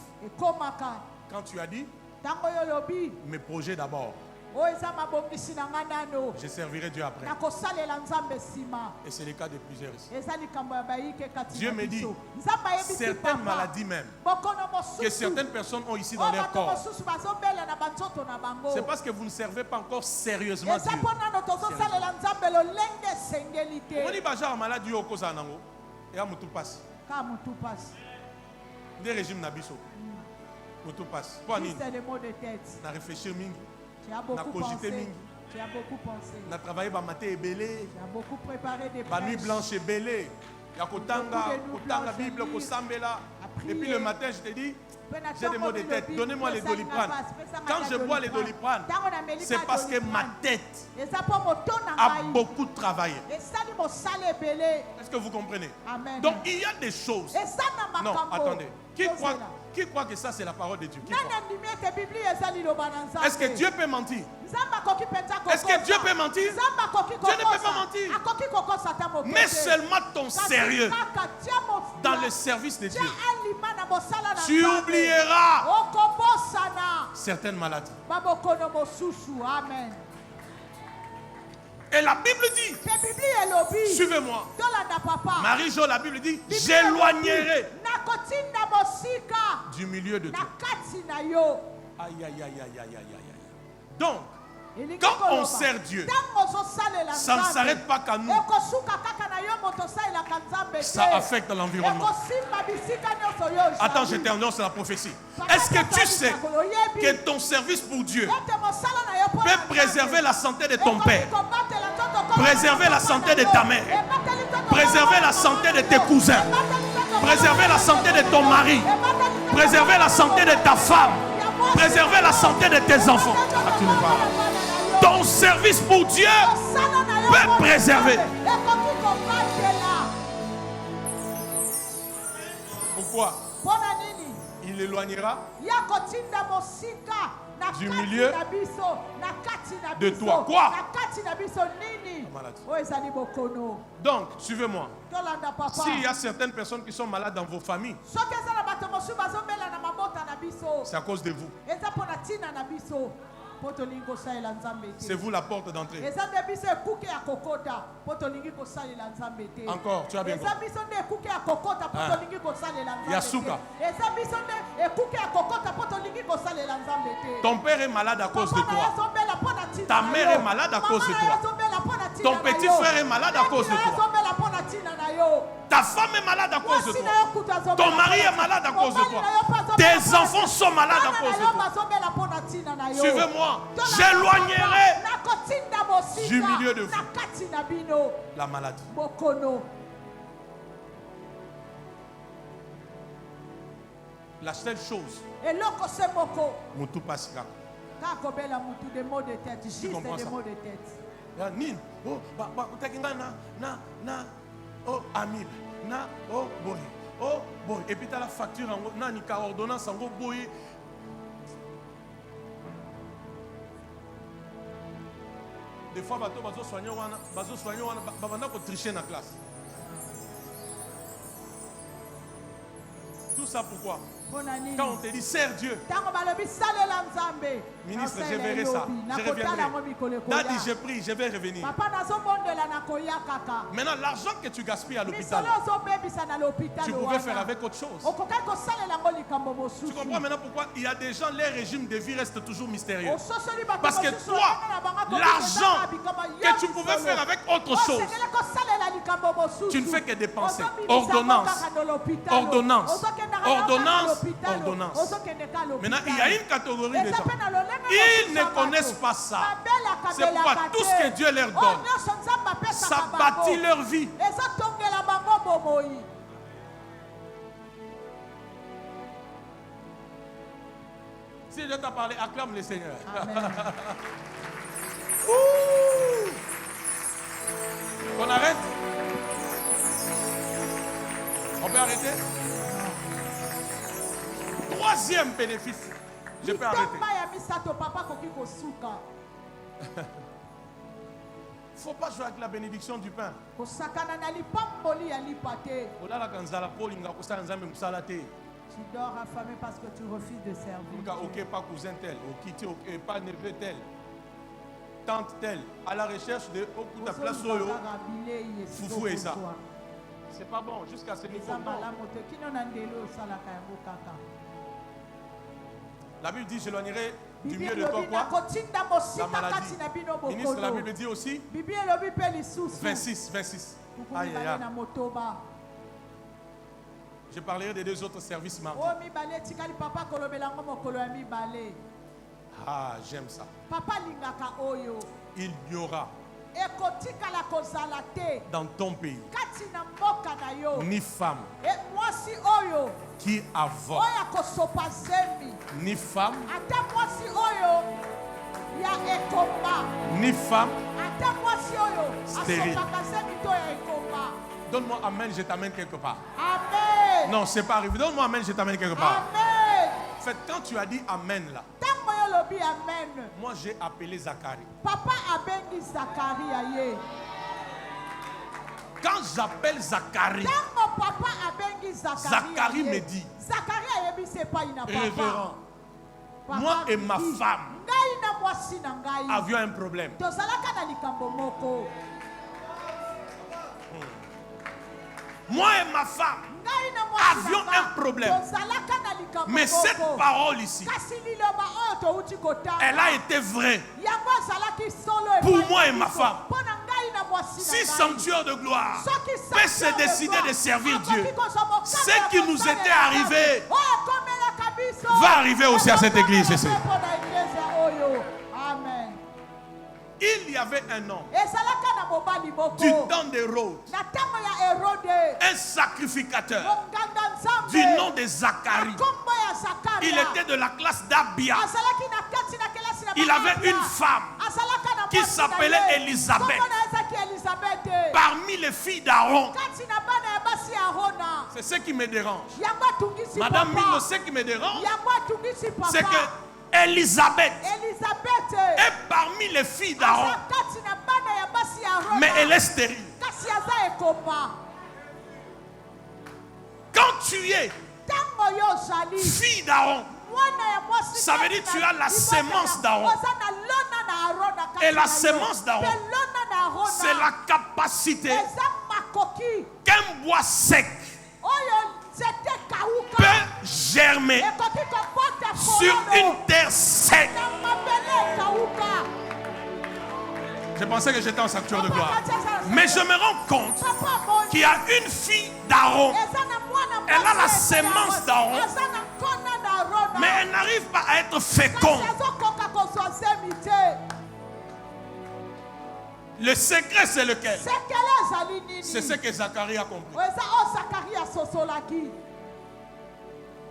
quand tu as dit mes projets d'abord. Je servirai Dieu après. Et c'est le cas de plusieurs ici. Dieu me dit certaines maladies même que certaines personnes ont ici dans leur corps. C'est parce que vous ne servez pas encore sérieusement Dieu. On dit que maladie au cause nango et à mutu passe. Des régimes nabiso. Mutu passe. Na réfléchir mingi. Tu as beaucoup pensé. Tu as beaucoup pensé. On a travaillé par matin et belé. Tu as beaucoup préparé des prêches. Nuit blanche et belé. Il y a Kotanga, Bible, Kosambela. Et puis le matin, je te dis, j'ai des maux de tête. Donnez-moi les Doliprane. Quand je bois les Doliprane, c'est parce que ma tête a beaucoup travaillé. Est-ce que vous comprenez? Amen. Donc il y a des choses. Non, attendez. Qui croit que ça c'est la parole de Dieu? Est-ce que Dieu peut mentir? Est-ce que Dieu peut mentir? Dieu ne peut pas mentir. Mais seulement ton sérieux dans le service de Dieu. Tu oublieras certaines maladies. Amen. Et la Bible dit, suivez-moi. Marie-Jo, la Bible dit, j'éloignerai du milieu de toi. Aïe, aïe, aïe, aïe, aïe, aïe, aïe. Donc, quand on sert Dieu, ça ne s'arrête pas qu'à nous. Ça affecte l'environnement. Attends, je t'annonce la prophétie. Est-ce que tu sais que ton service pour Dieu peut préserver la santé de ton père, préserver la santé de ta mère, préserver la santé de tes cousins, préserver la santé de ton mari, préserver la santé de ta femme, préserver la santé de tes enfants? Ton service pour Dieu peut préserver. Pourquoi? Il éloignera du milieu de toi. Quoi? Donc, suivez-moi. S'il y a certaines personnes qui sont malades dans vos familles, c'est à cause de vous. C'est vous la porte d'entrée. Encore, tu as bien compris. Yasuka. Ton père est malade à cause de toi. Ta mère est malade à cause de toi. Ton petit frère est malade à cause de toi. Ta femme est malade à cause de toi. Ton mari est malade à cause de toi. Tes enfants sont malades à cause de toi. Suivez-moi. J'éloignerai du milieu de vous la maladie. La seule chose, Moutou Pasika. Des mots de tête, juste des mots de tête. Oh, Amib, oh, boy. Oh, boy. Et puis tu as la facture, na ni ordonnance, en gros, boy. Des fois, bazo soigner, on tricher dans la classe. Tout ça pourquoi? Quand on te dit, sers Dieu. Ministre, je verrai ça. Je reviendrai. Daddy, j'ai pris, je vais revenir. Maintenant, l'argent que tu gaspilles à l'hôpital, tu pouvais faire avec autre chose. Tu comprends maintenant pourquoi il y a des gens, leur régime de vie reste toujours mystérieux. Parce que toi, l'argent que tu pouvais faire avec autre chose, tu ne fais que dépenser. Ordonnance. Ordonnance. Ordonnance. Ordonnance. Maintenant, il y a une catégorie de gens. Ils ne connaissent pas ça. C'est pourquoi tout ce que Dieu leur donne, ça bâtit leur vie. Si Dieu t'a parlé, acclame le Seigneur. On arrête? On peut arrêter? Troisième bénéfice. Je peux arrêter. Il ne faut pas jouer avec la bénédiction du pain. Tu dors affamé parce que tu refuses de servir. Ok, pas cousin tel, ok, pas neveu tel, tante tel, à la recherche de ta place foufou et ça. C'est pas bon jusqu'à ce niveau. La Bible dit, j'éloignerai du milieu de toi quoi? La maladie. Ministre, la Bible dit aussi 26. Aïe, aïe, aïe. Je parlerai des deux autres services mardi. Ah, j'aime ça. Il y aura dans ton pays ni femme qui avorte, ni femme, ni femme stérile. Donne-moi amen, je t'amène quelque part. Amen. Non, c'est pas arrivé. Donne-moi amen, je t'amène quelque part. Amen. En fait, quand tu as dit amen là, amen. Moi j'ai appelé Zacharie. Papa abengi Zacharie. Quand j'appelle Zacharie, Zacharie me dit, révérend, moi et ma femme avions un problème. Moi et ma femme avions un problème. Mais cette parole ici, elle a été vraie pour moi et ma femme. Si sanctuaire de gloire peut se décider de servir Dieu, ce qui nous était arrivé va arriver aussi à cette église ici. Il y avait un homme du temps d'Hérode, un sacrificateur du nom de Zacharie. Il était de la classe d'Abia. Il avait une femme qui s'appelait Élisabeth. Parmi les filles d'Aaron, c'est ce qui me dérange. Madame Milo, ce qui me dérange, c'est que Élisabeth est parmi les filles d'Aaron, mais elle est stérile. Quand tu es fille d'Aaron, ça veut dire que tu as la sémence d'Aaron. Et la sémence d'Aaron, c'est la capacité qu'un bois sec peut germer sur une terre sec. Je pensais que j'étais en sanctuaire de gloire. Mais je me rends compte qu'il y a une fille d'Aaron. Elle a la sémence d'Aaron. n'arrives pas à être fécond, le secret c'est lequel? C'est ce que Zacharie a compris.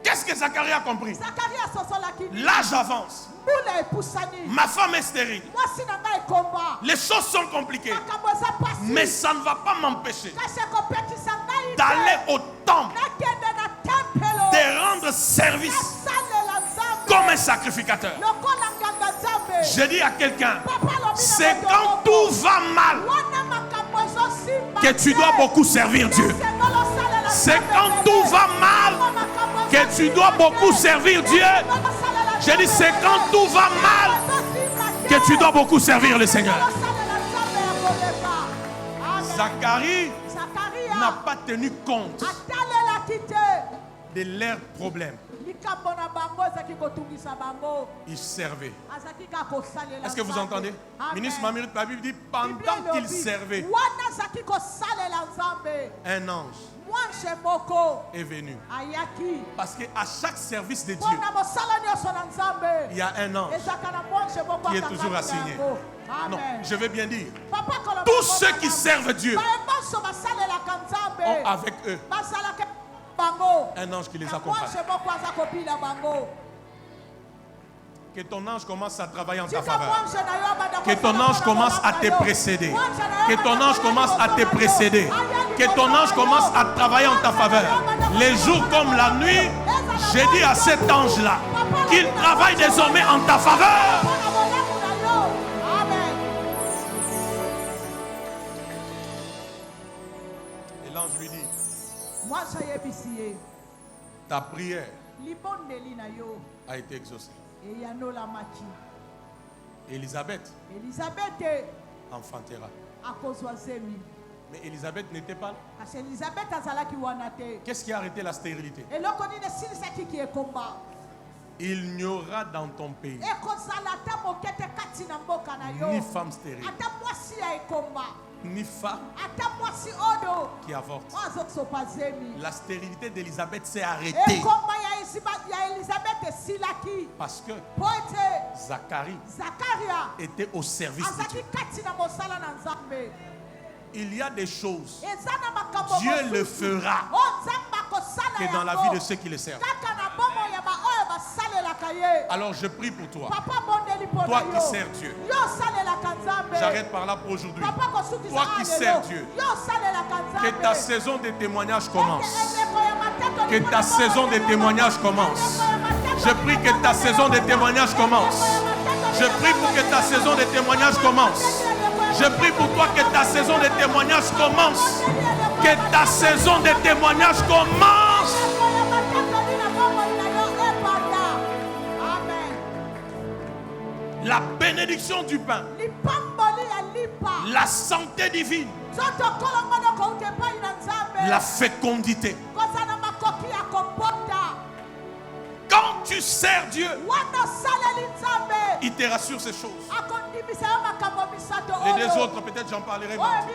Qu'est-ce que Zacharie a compris? L'âge avance. Ma femme est stérile. Les choses sont compliquées. Mais ça ne va pas m'empêcher d'aller au temple, de rendre service comme un sacrificateur. Je dis à quelqu'un, c'est quand tout va mal que tu dois beaucoup servir Dieu. C'est quand tout va mal que tu dois beaucoup servir Dieu. Je dis, c'est quand tout va mal que tu dois beaucoup servir le Seigneur. Zacharie n'a pas tenu compte de leurs problèmes. Il servait. Est-ce que vous entendez? Ministre Mamirit, la Bible dit, pendant qu'il servait, un ange est venu. Parce qu'à chaque service de Dieu, il y a un ange qui est toujours assigné. Non, je vais bien dire, tous ceux qui servent Dieu ont avec eux un ange qui les accompagne. Que ton ange commence à travailler en ta faveur. Que ton ange commence à te précéder. Que ton ange commence à te précéder. Que ton ange commence à travailler en ta faveur. Les jours comme la nuit, j'ai dit à cet ange-là qu'il travaille désormais en ta faveur. Et l'ange lui dit, ta prière a été exaucée. Élisabeth enfantera. Mais Élisabeth n'était pas là. Qu'est-ce qui a arrêté la stérilité? Il n'y aura dans ton pays ni femme stérile, ni femme qui avorte. La stérilité d'Élisabeth s'est arrêtée parce que Zacharie était au service de Dieu. Il y a des choses, Dieu le fera que dans la vie de ceux qui le servent. Alors je prie pour toi, toi qui sers Dieu. J'arrête par là pour aujourd'hui. Toi qui sers Dieu, que ta saison de témoignage commence. Que ta saison de témoignage commence. Je prie que ta saison de témoignage commence. Je prie pour que ta saison de témoignage commence. Je prie pour toi que ta saison de témoignage commence. Que ta saison de témoignage commence. La bénédiction du pain, la santé divine, la fécondité. Quand tu sers Dieu, il te rassure ces choses. Les deux autres, peut-être j'en parlerai mardi.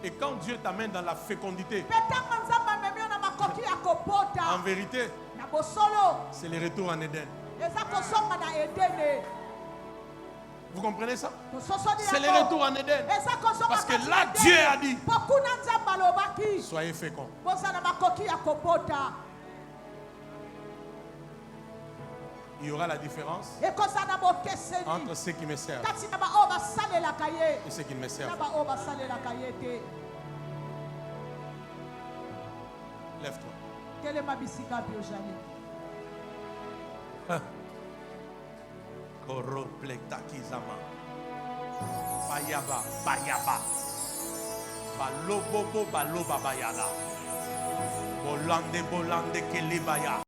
Et quand Dieu t'amène dans la fécondité, en vérité, c'est le retour en Éden. Vous comprenez ça? C'est le retour en Éden. Parce que là, Dieu a dit, soyez féconds. Il y aura la différence entre ceux qui me servent et ceux qui ne me servent. Lève-toi. Koropletakizama. Bayaba, bayaba. Balobobo, baloba bayala. Bolande, bolande, kelebaya.